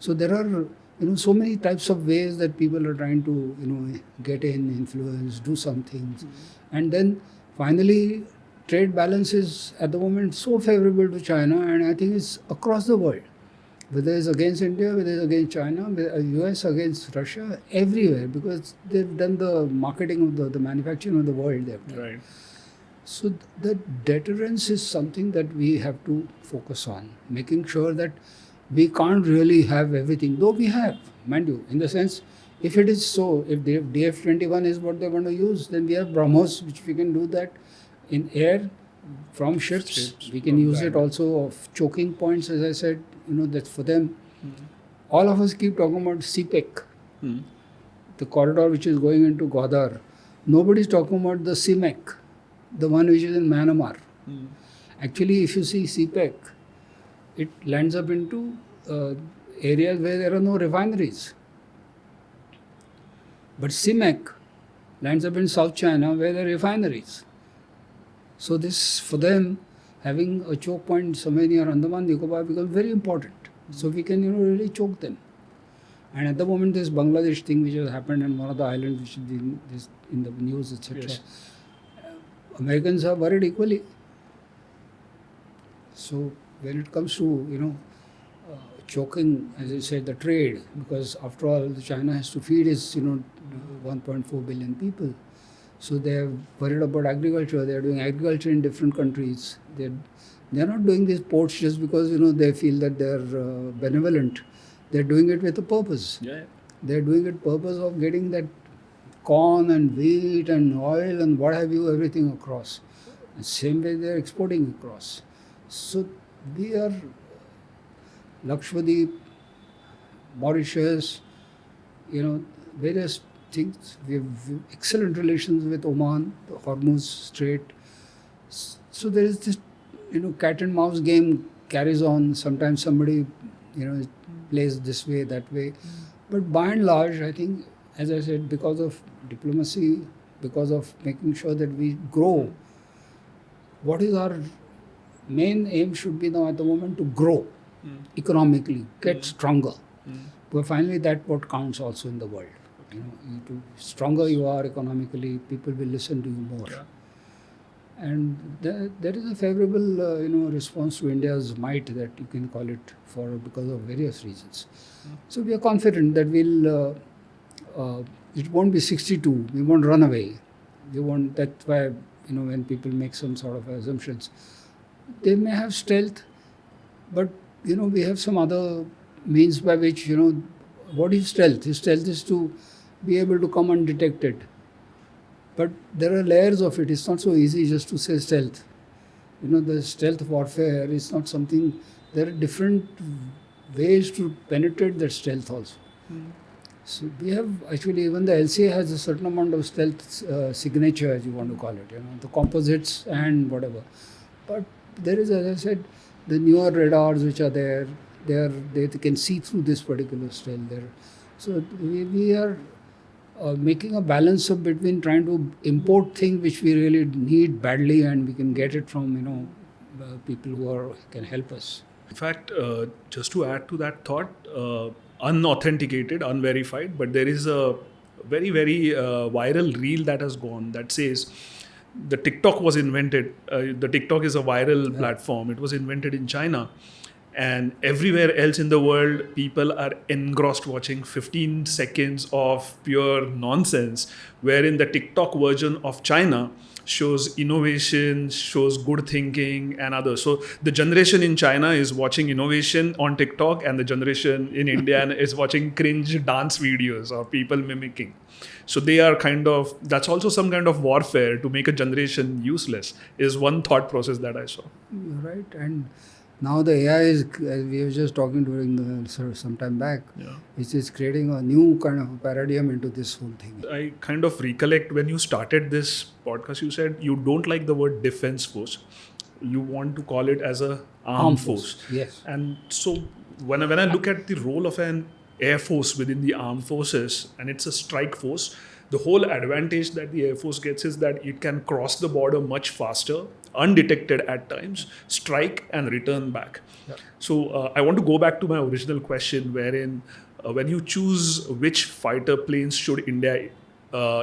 So there are, so many types of ways that people are trying to, get in, influence, do some things. And then finally, trade balance is at the moment so favorable to China, and I think it's across the world. Whether it's against India, whether it's against China, US against Russia, everywhere, because they've done the marketing of the manufacturing of the world. They've done. Right. So the deterrence is something that we have to focus on, making sure that we can't really have everything, though we have, mind you, in the sense, if it is so, if DF-21 is what they want to use, then we have BrahMos, which we can do that in air, from ships. We can use it also of choking points, as I said, that for them. All of us keep talking about CPEC, the corridor which is going into Gwadar. Nobody's talking about the CIMEC, the one which is in Myanmar. Actually, if you see CPEC, it lands up into areas where there are no refineries. But CIMEC lands up in South China where there are refineries. So this, for them, having a choke point somewhere near Andaman Nicobar becomes very important. So we can, really choke them. And at the moment, this Bangladesh thing which has happened in one of the islands, which is in the news, etc. Yes. Americans are worried equally. So when it comes to, choking, as I said, the trade, because after all, China has to feed its, 1.4 billion people. So they are worried about agriculture. They are doing agriculture in different countries. They are not doing these ports just because, they feel that they are benevolent. They are doing it with a purpose. Yeah. They are doing it purpose of getting that corn and wheat and oil and what have you, everything across. The same way they are exporting across. So we are Lakshadweep, Mauritius, various things. We have excellent relations with Oman, the Hormuz Strait. So there is this, cat and mouse game carries on. Sometimes somebody, plays this way, that way. But by and large, I think, as I said, because of diplomacy, because of making sure that we grow, what is our main aim should be now at the moment to grow economically, get stronger. But finally, that's what counts also in the world. Stronger you are economically, people will listen to you more. Yeah. And there is a favorable, response to India's might, that you can call it, because of various reasons. So we are confident that it won't be 62. We won't run away. That's why, when people make some sort of assumptions, they may have stealth, but, we have some other means by which, what is stealth? Stealth is to be able to come undetected. But there are layers of it. It's not so easy just to say stealth. The stealth warfare is not something, there are different ways to penetrate that stealth also. So we have, actually, even the LCA has a certain amount of stealth signature, as you want to call it, the composites and whatever. But there is, as I said, the newer radars which are there, they can see through this particular stealth there. So we are making a balance of between trying to import things which we really need badly and we can get it from people who can help us. In fact, just to add to that thought, unauthenticated, unverified, but there is a very, very viral reel that has gone that says the TikTok was invented. The TikTok is a viral platform. It was invented in China. And everywhere else in the world, people are engrossed watching 15 seconds of pure nonsense, wherein the TikTok version of China shows innovation, shows good thinking and others. So the generation in China is watching innovation on TikTok, and the generation in India is watching cringe dance videos or people mimicking. So they are that's also some kind of warfare to make a generation useless, is one thought process that I saw. You're right. And now the AI is, as we were just talking during some time back, it is creating a new kind of paradigm into this whole thing. I kind of recollect when you started this podcast, you said you don't like the word defense force. You want to call it as a armed force. Yes. And so when I look at the role of an air force within the armed forces, and it's a strike force, the whole advantage that the Air Force gets is that it can cross the border much faster, undetected at times, strike and return back. Yeah. So I want to go back to my original question, wherein when you choose which fighter planes should India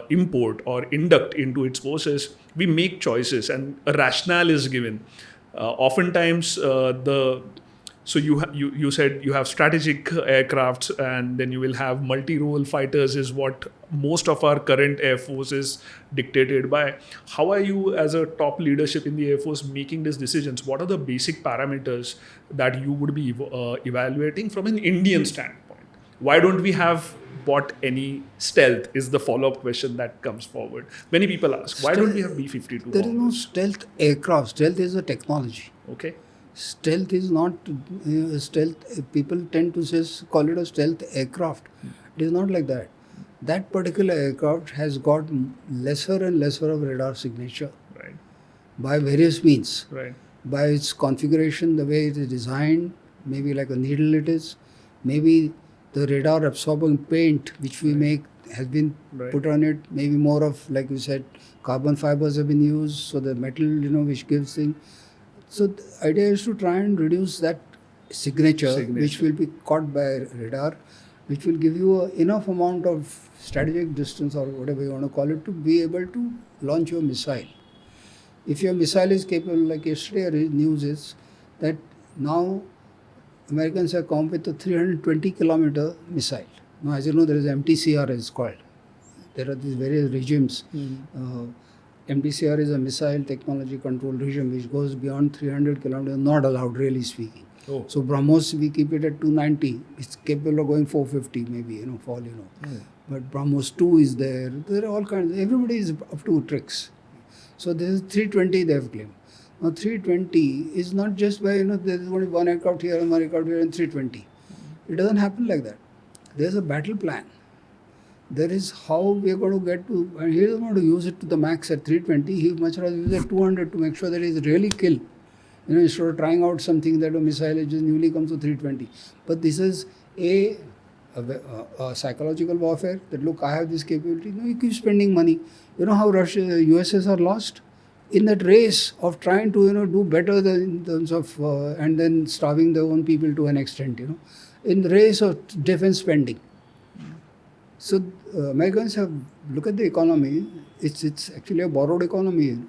import or induct into its forces, we make choices and a rationale is given. Oftentimes, So you said you have strategic aircrafts, and then you will have multi-role fighters is what most of our current Air Force is dictated by. How are you as a top leadership in the Air Force making these decisions? What are the basic parameters that you would be evaluating from an Indian standpoint? Why don't we have bought any stealth is the follow-up question that comes forward. Many people ask, why don't we have B-52 There is no stealth aircraft. Stealth is a technology. Okay. Stealth is not stealth. People tend to call it a stealth aircraft. It is not like that. That particular aircraft has got lesser and lesser of radar signature, right, by various means, right, by its configuration, the way it is designed, maybe like a needle it is, maybe the radar absorbing paint which we make has been put on it, maybe more of, like you said, carbon fibers have been used, so the metal, which gives things. So the idea is to try and reduce that signature, which will be caught by radar, which will give you enough amount of strategic distance or whatever you want to call it to be able to launch your missile. If your missile is capable, like yesterday news is that now Americans have come with a 320 kilometer missile. Now, as you know, there is MTCR is called. There are these various regimes. MTCR is a missile technology control regime which goes beyond 300 kilometers, not allowed, really speaking. Oh. So BrahMos, we keep it at 290. It's capable of going 450 maybe, fall. But BrahMos 2 is there. There are all kinds. Everybody is up to tricks. So this is 320 they have claimed. Now 320 is not just by, there is only one aircraft here and one aircraft here and 320. It doesn't happen like that. There's a battle plan. There is how we are going to get to, and he doesn't want to use it to the max at 320. He much rather use it at 200 to make sure that he's really killed. Instead of trying out something that a missile just newly comes to 320. But this is a psychological warfare that, look, I have this capability. No, you keep spending money. You know how USS are lost? In that race of trying to, do better in terms of, and then starving their own people to an extent, in the race of defense spending. So Americans have, look at the economy, it's actually a borrowed economy.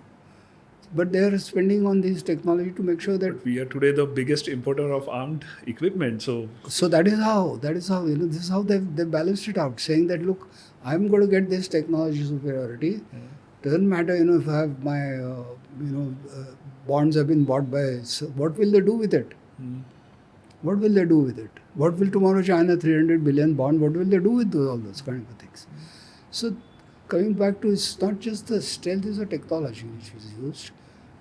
But they are spending on this technology to make sure that... But we are today the biggest importer of armed equipment. So that is how, this is how they've balanced it out, saying that, look, I'm going to get this technology superiority. Doesn't matter, if I have my, bonds have been bought by... So what will they do with it? What will they do with it? What will tomorrow China 300 billion bond, what will they do with all those kind of things? So coming back to, it's not just the stealth is a technology which is used.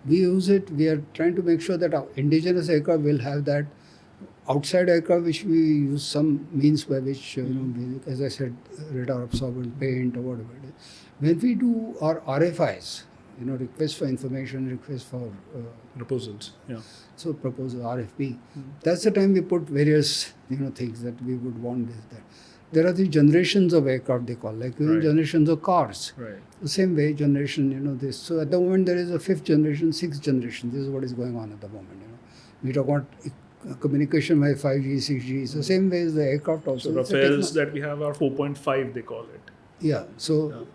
We use it, we are trying to make sure that our indigenous aircraft will have that. Outside aircraft which we use some means by which, as I said, radar absorbent paint or whatever it is. When we do our RFIs, request for information, request for... proposals, yeah. So proposal, RFP. That's the time we put various, things that we would want this, that. there are the generations of aircraft they call, like Right. generations of cars. Right. The same way, generation, this. So at the moment there is a fifth generation, sixth generation. This is what is going on at the moment. We talk about communication by 5G, 6G. So same way as the aircraft also. So It's a Rafales that we have are 4.5, they call it. Yeah. So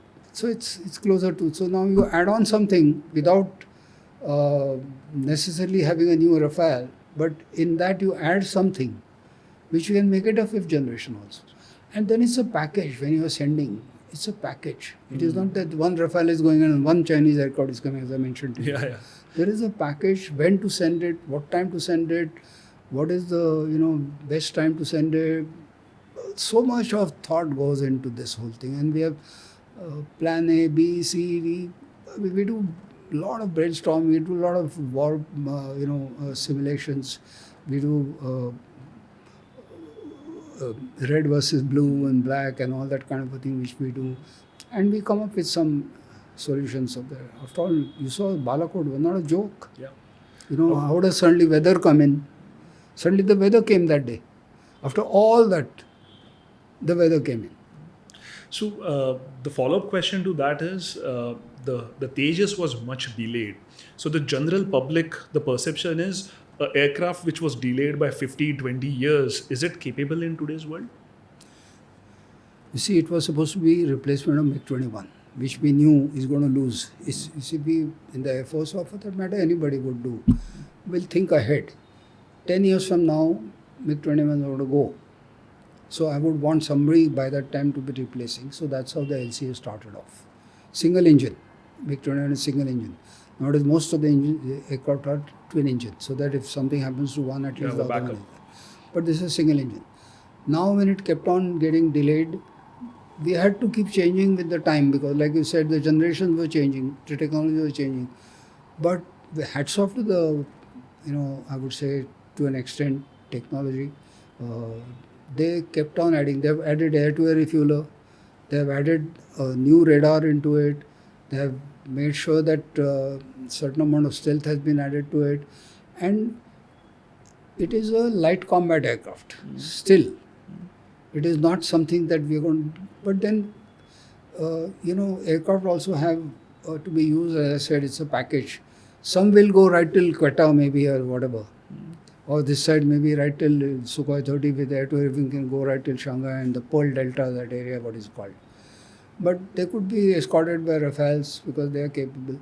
it's closer to. So now you add on something without necessarily having a new Rafale, but in that you add something which you can make it a fifth generation also. And then it's a package when you are sending. It's a package. It is not that one Rafale is going in and one Chinese aircraft is coming, as I mentioned to you. Yeah, yeah. There is a package, when to send it, what time to send it, what is the best time to send it. So much of thought goes into this whole thing, and we have plan A, B, C, D. We do a lot of brainstorming. We do a lot of war, simulations. We do red versus blue and black and all that kind of a thing, which we do, and we come up with some solutions of that. After all, you saw Balakot was not a joke. Yeah. How does suddenly weather come in? Suddenly the weather came that day. After all that, the weather came in. So the follow-up question to that is, the Tejas was much delayed. So the general public, the perception is an aircraft which was delayed by 50, 20 years, is it capable in today's world? You see, it was supposed to be replacement of MiG-21, which we knew is going to lose. You see, we in the Air Force, or for that matter, anybody would do. We'll think ahead. 10 years from now, MiG-21 is going to go. So I would want somebody by that time to be replacing. So that's how the LCA started off. Single engine. MiG-21 is single engine. Nowadays, most of the aircraft are twin engine, so that if something happens to one, at least the other one is there. But this is single engine. Now, when it kept on getting delayed, we had to keep changing with the time, because, like you said, the generations were changing, the technology was changing. But the hats off to the, I would say to an extent, technology. They kept on adding. They have added air-to-air refueler. They have added a new radar into it. They have made sure that certain amount of stealth has been added to it. And it is a light combat aircraft. Still, it is not something that we are going to... But then, aircraft also have to be used, as I said, it's a package. Some will go right till Quetta maybe, or whatever. Or this side maybe right till Sukhoi 30 with air-to-air, we can go right till Shanghai and the Pearl Delta, that area, what is called. But they could be escorted by Rafales because they are capable.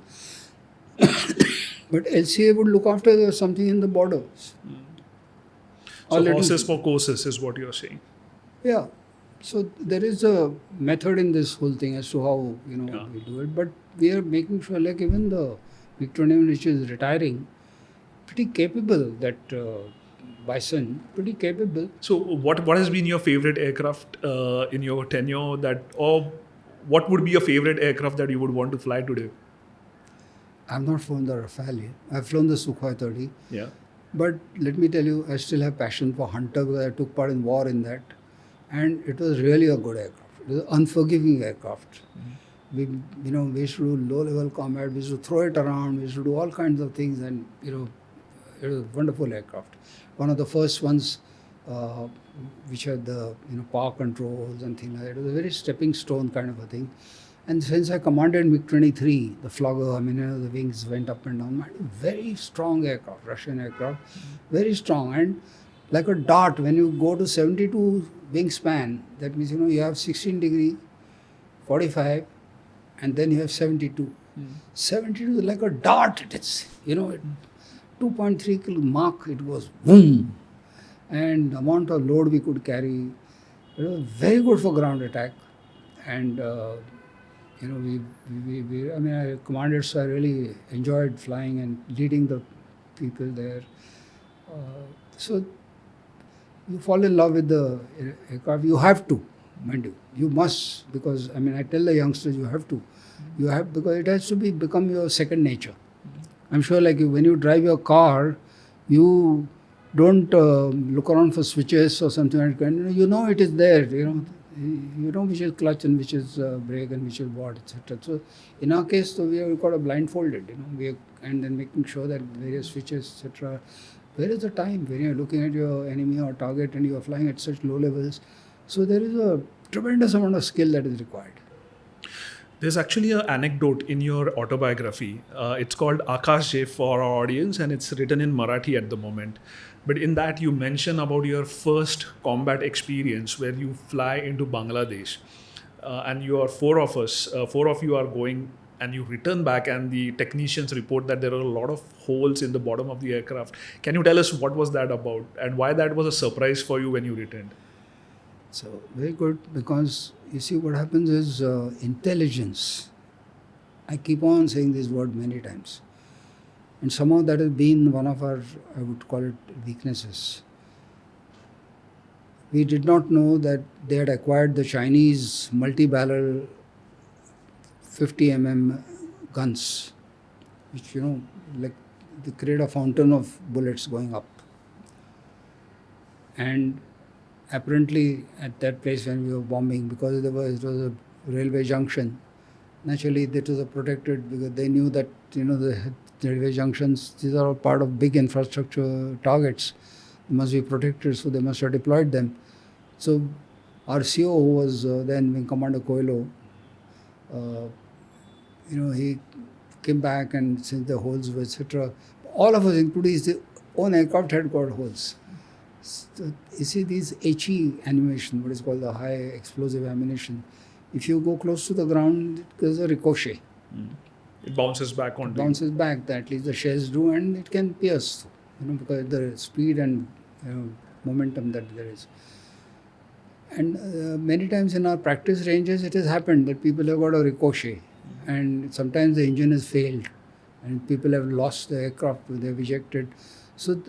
But LCA would look after something in the borders. So horses for courses is what you're saying. Yeah. So there is a method in this whole thing as to how we do it. But we are making sure, like even the MiG-21, which is retiring, pretty capable, that Bison, pretty capable. So what has been your favorite aircraft in your tenure, or what would be your favorite aircraft that you would want to fly today? I've not flown the Rafale yet. I've flown the Sukhoi 30. Yeah. But let me tell you, I still have passion for Hunter because I took part in war in that. And it was really a good aircraft. It was an unforgiving aircraft. We used to do low-level combat. We used to throw it around. We used to do all kinds of things. And, it was a wonderful aircraft. One of the first ones which had the power controls and things like that. It was a very stepping stone kind of a thing. And since I commanded MiG-23, the flogger, the wings went up and down. Very strong aircraft, Russian aircraft, very strong. And like a dart, when you go to 72 wingspan, that means you have 16 degree, 45, and then you have 72. 72 is like a dart. It's 2.3 kilo Mach. It goes boom, and the amount of load we could carry, it was very good for ground attack. And I commanded, so I really enjoyed flying and leading the people there. So you fall in love with the aircraft. You have to, mind you. You must, because I tell the youngsters, you have to. You have, because it has to become your second nature. I'm sure, like when you drive your car, you don't look around for switches or something like that. It is there. You know which is clutch and which is brake and which is what, etc. So in our case, so we have got a blindfolded. And then making sure that various switches, etc. Where is the time when you're looking at your enemy or target and you're flying at such low levels? So there is a tremendous amount of skill that is required. There's actually an anecdote in your autobiography. It's called Akash J for our audience, and it's written in Marathi at the moment. But in that, you mention about your first combat experience where you fly into Bangladesh, and you are four of you are going, and you return back, and the technicians report that there are a lot of holes in the bottom of the aircraft. Can you tell us what was that about, and why that was a surprise for you when you returned? So very good, because you see what happens is intelligence. I keep on saying this word many times, and somehow that has been one of our, I would call it, weaknesses. We did not know that they had acquired the Chinese multi-barrel 50 guns, which like they create a fountain of bullets going up. And apparently at that place when we were bombing, because it was a railway junction, naturally that was a protected, because they knew that the railway junctions, these are all part of big infrastructure targets, they must be protected, so they must have deployed them. So our CO, who was then Wing Commander Coelho, he came back, and since the holes were etc., all of us, including his own aircraft, had got holes. So you see these HE ammunition, what is called the high explosive ammunition, if you go close to the ground, there's a ricochet. It bounces back on. It bounces back, at least the shells do, and it can pierce, because of the speed and momentum that there is. And many times in our practice ranges, it has happened that people have got a ricochet, and sometimes the engine has failed, and people have lost the aircraft, they have ejected. So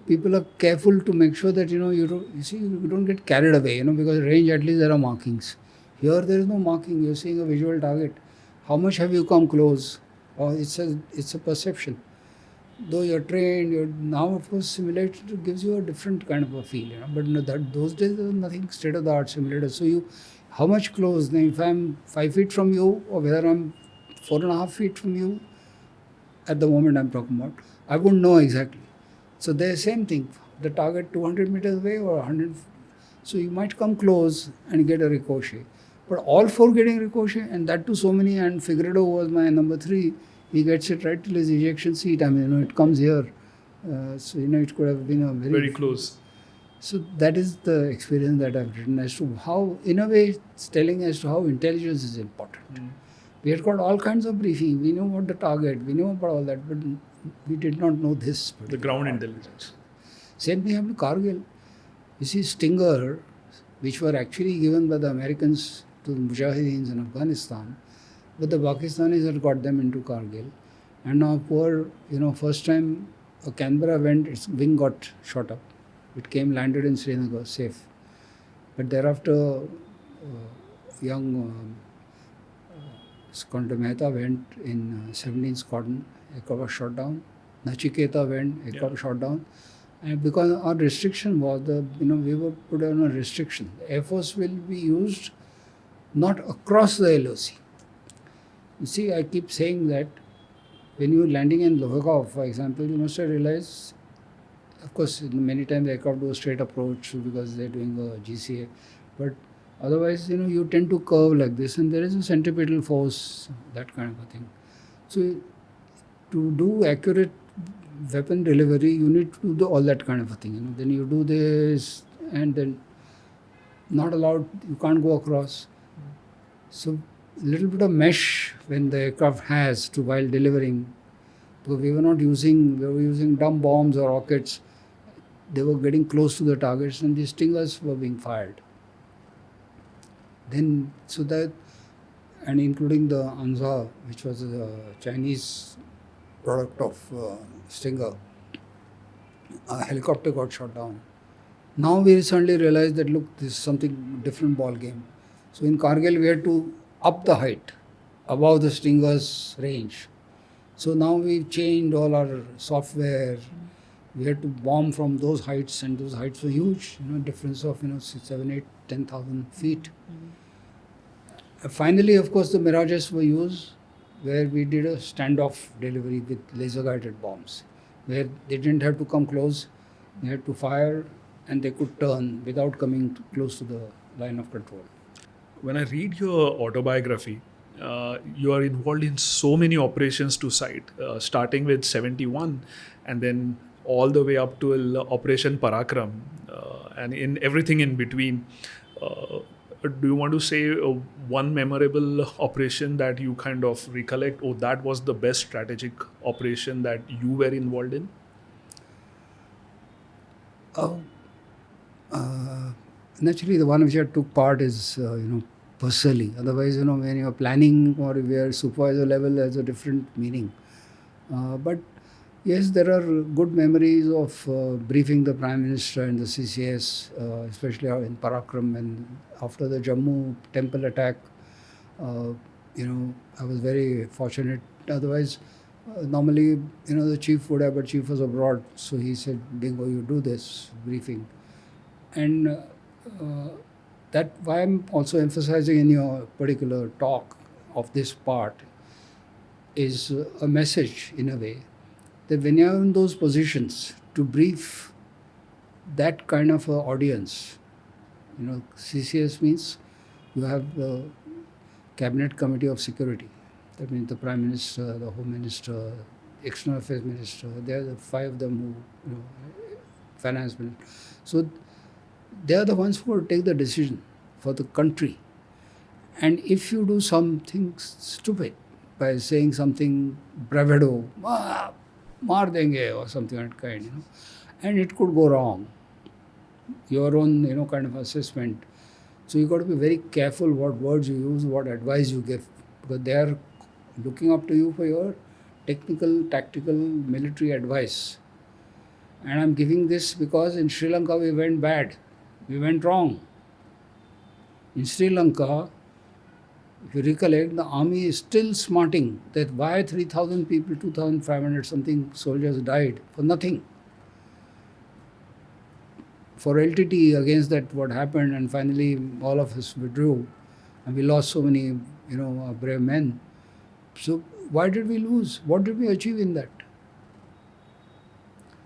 people are careful to make sure that you don't get carried away, because range, at least there are markings. Here there is no marking, you're seeing a visual target. How much have you come close? Or it's a perception. Though you're trained, now of course simulator gives you a different kind of a feel, but those days there was nothing state-of-the-art simulator. So how much close? Now if I'm 5 feet from you, or whether I'm 4.5 feet from you, at the moment I'm talking about, I wouldn't know exactly. So the same thing, the target 200 meters away or 100, so you might come close and get a ricochet. But all four getting ricochet, and that too so many, and Figueredo was my number 3, he gets it right till his ejection seat. I mean, it comes here. So, it could have been a very close. So that is the experience that I've written as to how, in a way, it's telling as to how intelligence is important. We had got all kinds of briefing. We knew about the target. We knew about all that, but we did not know this. The ground intelligence. Same thing happened to Kargil. You see, Stinger, which were actually given by the Americans to the Mujahideens in Afghanistan, but the Pakistanis had got them into Kargil. And now poor, first time a Canberra went, its wing got shot up. It landed in Srinagar, safe. But thereafter, young Skanda Mehta went in 17 Squadron, aircraft was shot down. Nachiketa went, aircraft was shot down. And because our restriction was, we were put on a restriction. The Air Force will be used not across the LOC. You see, I keep saying that when you're landing in Lohegov, for example, you must have realized, of course, many times the aircraft do a straight approach because they're doing a GCA, but otherwise, you tend to curve like this, and there is a centripetal force, that kind of a thing. So, to do accurate weapon delivery, you need to do all that kind of a thing. Then you do this, and then not allowed, you can't go across. So, a little bit of mesh when the aircraft has to while delivering, because we were using dumb bombs or rockets. They were getting close to the targets, and these stingers were being fired. Then, and including the Anza, which was a Chinese product of Stinger, a helicopter got shot down. Now we suddenly realized that, look, this is something different ball game. So in Kargil, we had to up the height above the Stinger's range. So now we've changed all our software. We had to bomb from those heights, and those heights were huge, difference of 7, 8, 10,000 feet. Finally, of course, the Mirages were used, where we did a standoff delivery with laser-guided bombs, where they didn't have to come close, they had to fire, and they could turn without coming close to the line of control. When I read your autobiography, you are involved in so many operations to site, starting with 71 and then all the way up to Operation Parakram and in everything in between. Do you want to say one memorable operation that you kind of recollect? Oh, that was the best strategic operation that you were involved in? Naturally, the one which I took part is, personally. Otherwise, when you're planning or if you're supervisor level, there's a different meaning. But yes, there are good memories of briefing the Prime Minister and the CCS, especially in Parakram and after the Jammu temple attack. I was very fortunate. Otherwise, normally, the chief would have, but chief was abroad. So he said, Bingo, you do this briefing. And that why I'm also emphasizing in your particular talk of this part is a message in a way that when you're in those positions to brief that kind of a audience, CCS means you have the Cabinet Committee of Security. That means the Prime Minister, the Home Minister, External Affairs Minister. There are the five of them who, Finance Minister. So they are the ones who will take the decision for the country. And if you do something stupid by saying something bravado, maar denge or something of that kind, and it could go wrong. Your own, kind of assessment. So you got to be very careful what words you use, what advice you give, because they are looking up to you for your technical, tactical, military advice. And I'm giving this because in Sri Lanka we went bad. We went wrong. In Sri Lanka, if you recollect, the army is still smarting that why 3,000 people, 2,500 something soldiers died for nothing. For LTT against that what happened, and finally all of us withdrew and we lost so many, brave men. So why did we lose? What did we achieve in that?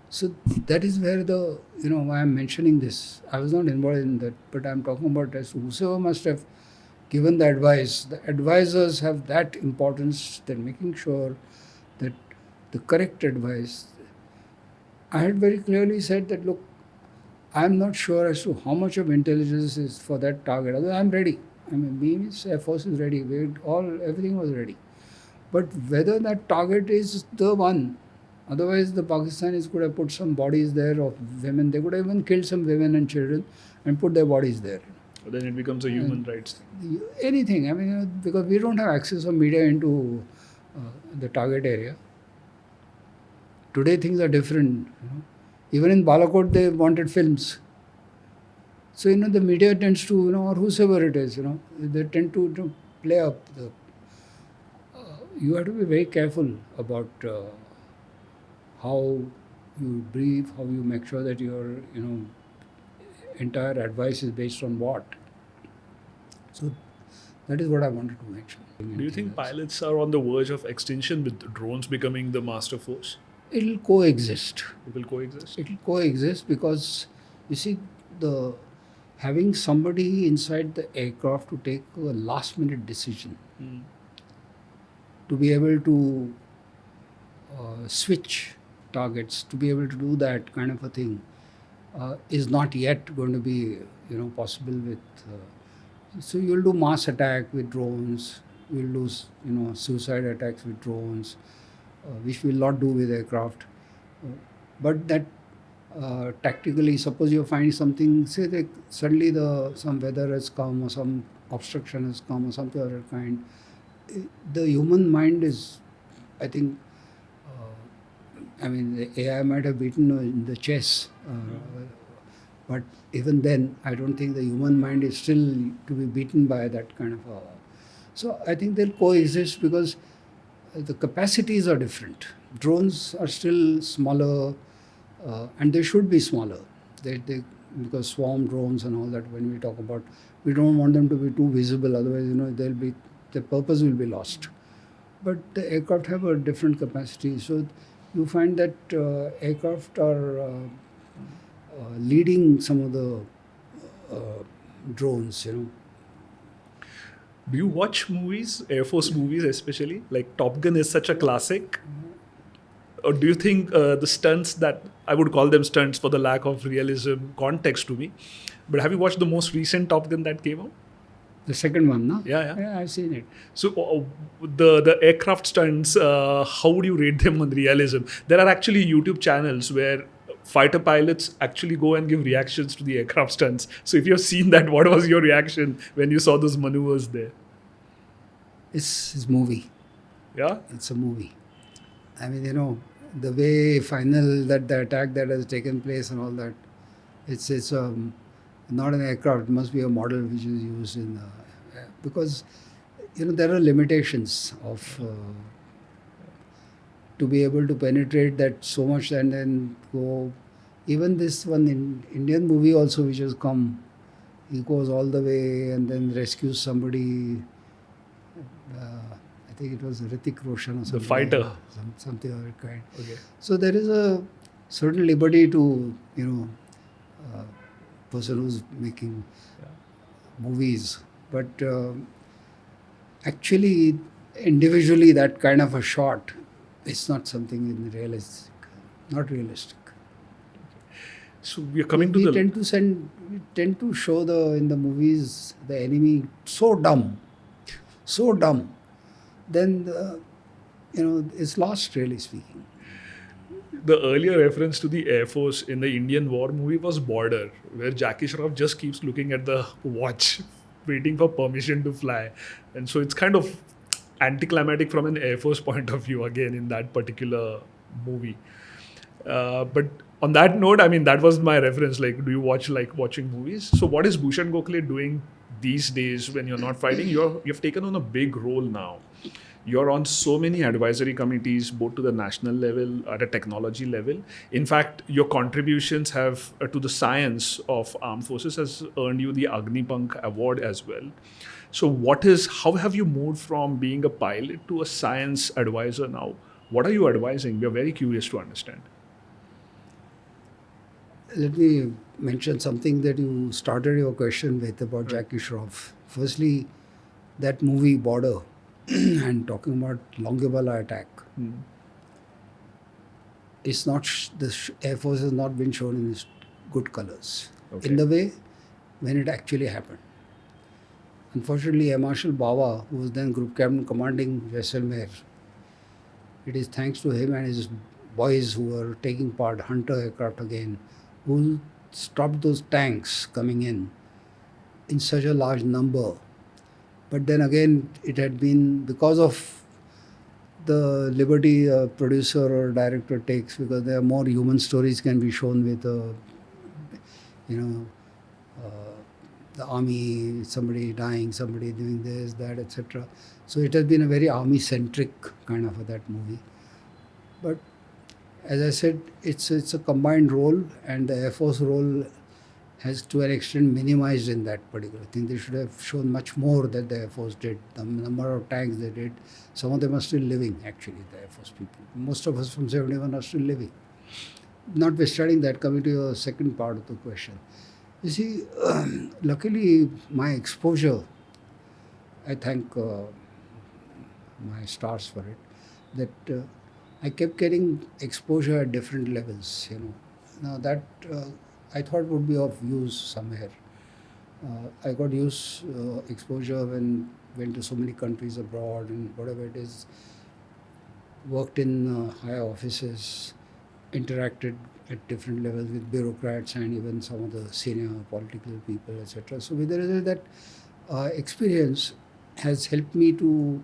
So that is where why I'm mentioning this. I was not involved in that, but I'm talking about as whosoever must have given the advice. The advisors have that importance, that making sure that the correct advice. I had very clearly said that, look, I'm not sure as to how much of intelligence is for that target. Although I'm ready. means Air Force is ready. Everything was ready. But whether that target is the one, otherwise the Pakistanis could have put some bodies there of women. They could have even killed some women and children and put their bodies there. Then it becomes a human rights thing. Anything. Because we don't have access of media into the target area. Today things are different. Even in Balakot, they wanted films. So, the media tends to, or whosoever it is, they tend to play up. You have to be very careful about how you brief, how you make sure that your, entire advice is based on what. So, that is what I wanted to mention. Do you think pilots are on the verge of extinction with drones becoming the master force? It will coexist. It will coexist? It will coexist because, you see, having somebody inside the aircraft to take a last minute decision, to be able to switch targets, to be able to do that kind of a thing, is not yet going to be, possible with. So you'll do mass attack with drones. You'll do, suicide attacks with drones, which we'll not do with aircraft. But that tactically, suppose you find something, say that suddenly some weather has come or some obstruction has come or something other kind. The human mind is, I think, the AI might have beaten in the chess, but even then, I don't think the human mind is still to be beaten by that kind of a. So I think they'll coexist because the capacities are different. Drones are still smaller, and they should be smaller. Because swarm drones and all that, when we talk about, we don't want them to be too visible. Otherwise, their purpose will be lost. But the aircraft have a different capacity. So you find that aircraft are leading some of the drones, Do you watch movies, Air Force movies especially? Like Top Gun is such a classic. Or do you think the stunts that I would call them stunts for the lack of realism context to me? But have you watched the most recent Top Gun that came out? The second one, no? Yeah. Yeah, I've seen it. So the aircraft stunts, how would you rate them on realism? There are actually YouTube channels where fighter pilots actually go and give reactions to the aircraft stunts. So if you have seen that, what was your reaction when you saw those maneuvers there? It's movie. Yeah? It's a movie. I mean, the way the attack that has taken place and all that, it's not an aircraft. It must be a model which is used in because there are limitations of to be able to penetrate that so much and then go. Even this one in Indian movie also, which has come, he goes all the way and then rescues somebody. I think it was Hrithik Roshan or something. The fighter. Something of that kind. Okay. So there is a certain liberty to, person who's making movies. But actually, individually, that kind of a shot, it's not something realistic. Not realistic. So we are coming to we the... tend to show in the movies the enemy so dumb, then it's lost, really speaking. The earlier reference to the Air Force in the Indian war movie was Border, where Jackie Shroff just keeps looking at the watch, waiting for permission to fly. And so it's kind of anticlimactic from an Air Force point of view, again, in that particular movie. But on that note, I mean, that was my reference. Like, do you watching movies? So what is Bhushan Gokhale doing these days when you're not fighting? You've taken on a big role now. You're on so many advisory committees, both to the national level, at a technology level. In fact, your contributions have to the science of armed forces has earned you the Agnipank Award as well. So how have you moved from being a pilot to a science advisor now? What are you advising? We are very curious to understand. Let me mention something that you started your question with about Jackie Shroff. Firstly, that movie Border and talking about Longibala attack. It's not the Air Force has not been shown in its good colors in the way when it actually happened. Unfortunately, Air Marshal Bawa, who was then Group Captain commanding Jaisalmer, it is thanks to him and his boys who were taking part, Hunter aircraft again, who stopped those tanks coming in such a large number. But then again, it had been because of the liberty a producer or director takes, because there are more human stories can be shown with, the army, somebody dying, somebody doing this, that, etc. So it has been a very army-centric kind of that movie. But as I said, it's a combined role, and the Air Force role has to an extent minimized in that particular thing. They should have shown much more that the Air Force did. The number of tanks they did, some of them are still living actually, the Air Force people. Most of us from 71 are still living. Notwithstanding that, coming to your second part of the question. You see, luckily my exposure, I thank my stars for it, that I kept getting exposure at different levels, Now that I thought would be of use somewhere. I got exposure when went to so many countries abroad and whatever it is, worked in higher offices, interacted at different levels with bureaucrats and even some of the senior political people, etc. So with the result that experience has helped me to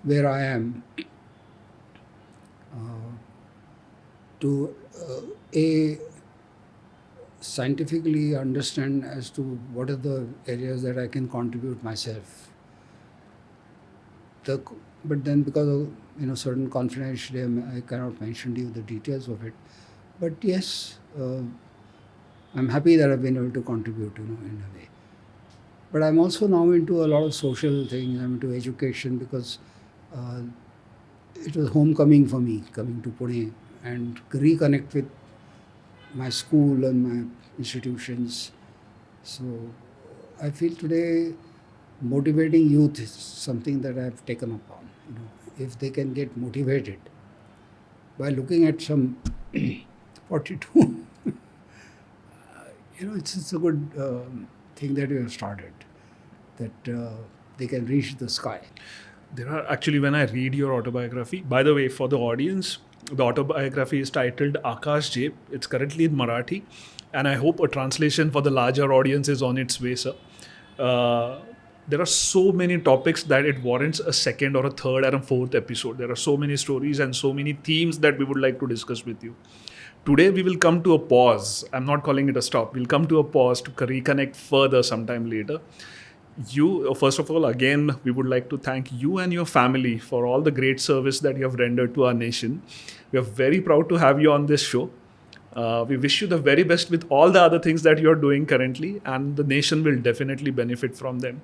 where I am, to scientifically understand as to what are the areas that I can contribute myself. But then because of certain confidentiality, I cannot mention to you the details of it. But yes, I'm happy that I've been able to contribute, in a way. But I'm also now into a lot of social things. I'm into education because it was homecoming for me, coming to Pune and reconnect with my school and my institutions. So I feel today motivating youth is something that I have taken upon. If they can get motivated by looking at some 42, it's a good thing that you have started, that they can reach the sky. There are actually, when I read your autobiography, by the way, for the audience, the autobiography is titled Akash Jep. It's currently in Marathi, and I hope a translation for the larger audience is on its way, sir. There are so many topics that it warrants a second or a third or a fourth episode. There are so many stories and so many themes that we would like to discuss with you. Today, we will come to a pause. I'm not calling it a stop. We'll come to a pause to reconnect further sometime later. You, first of all, again, we would like to thank you and your family for all the great service that you have rendered to our nation. We are very proud to have you on this show. We wish you the very best with all the other things that you're doing currently, and the nation will definitely benefit from them.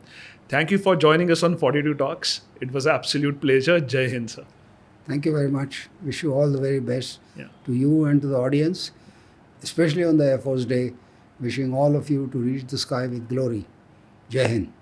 Thank you for joining us on 42 Talks. It was an absolute pleasure. Jai Hind, sir. Thank you very much. Wish you all the very best Yeah. to you and to the audience, especially on the Air Force Day. Wishing all of you to reach the sky with glory. Jai Hind.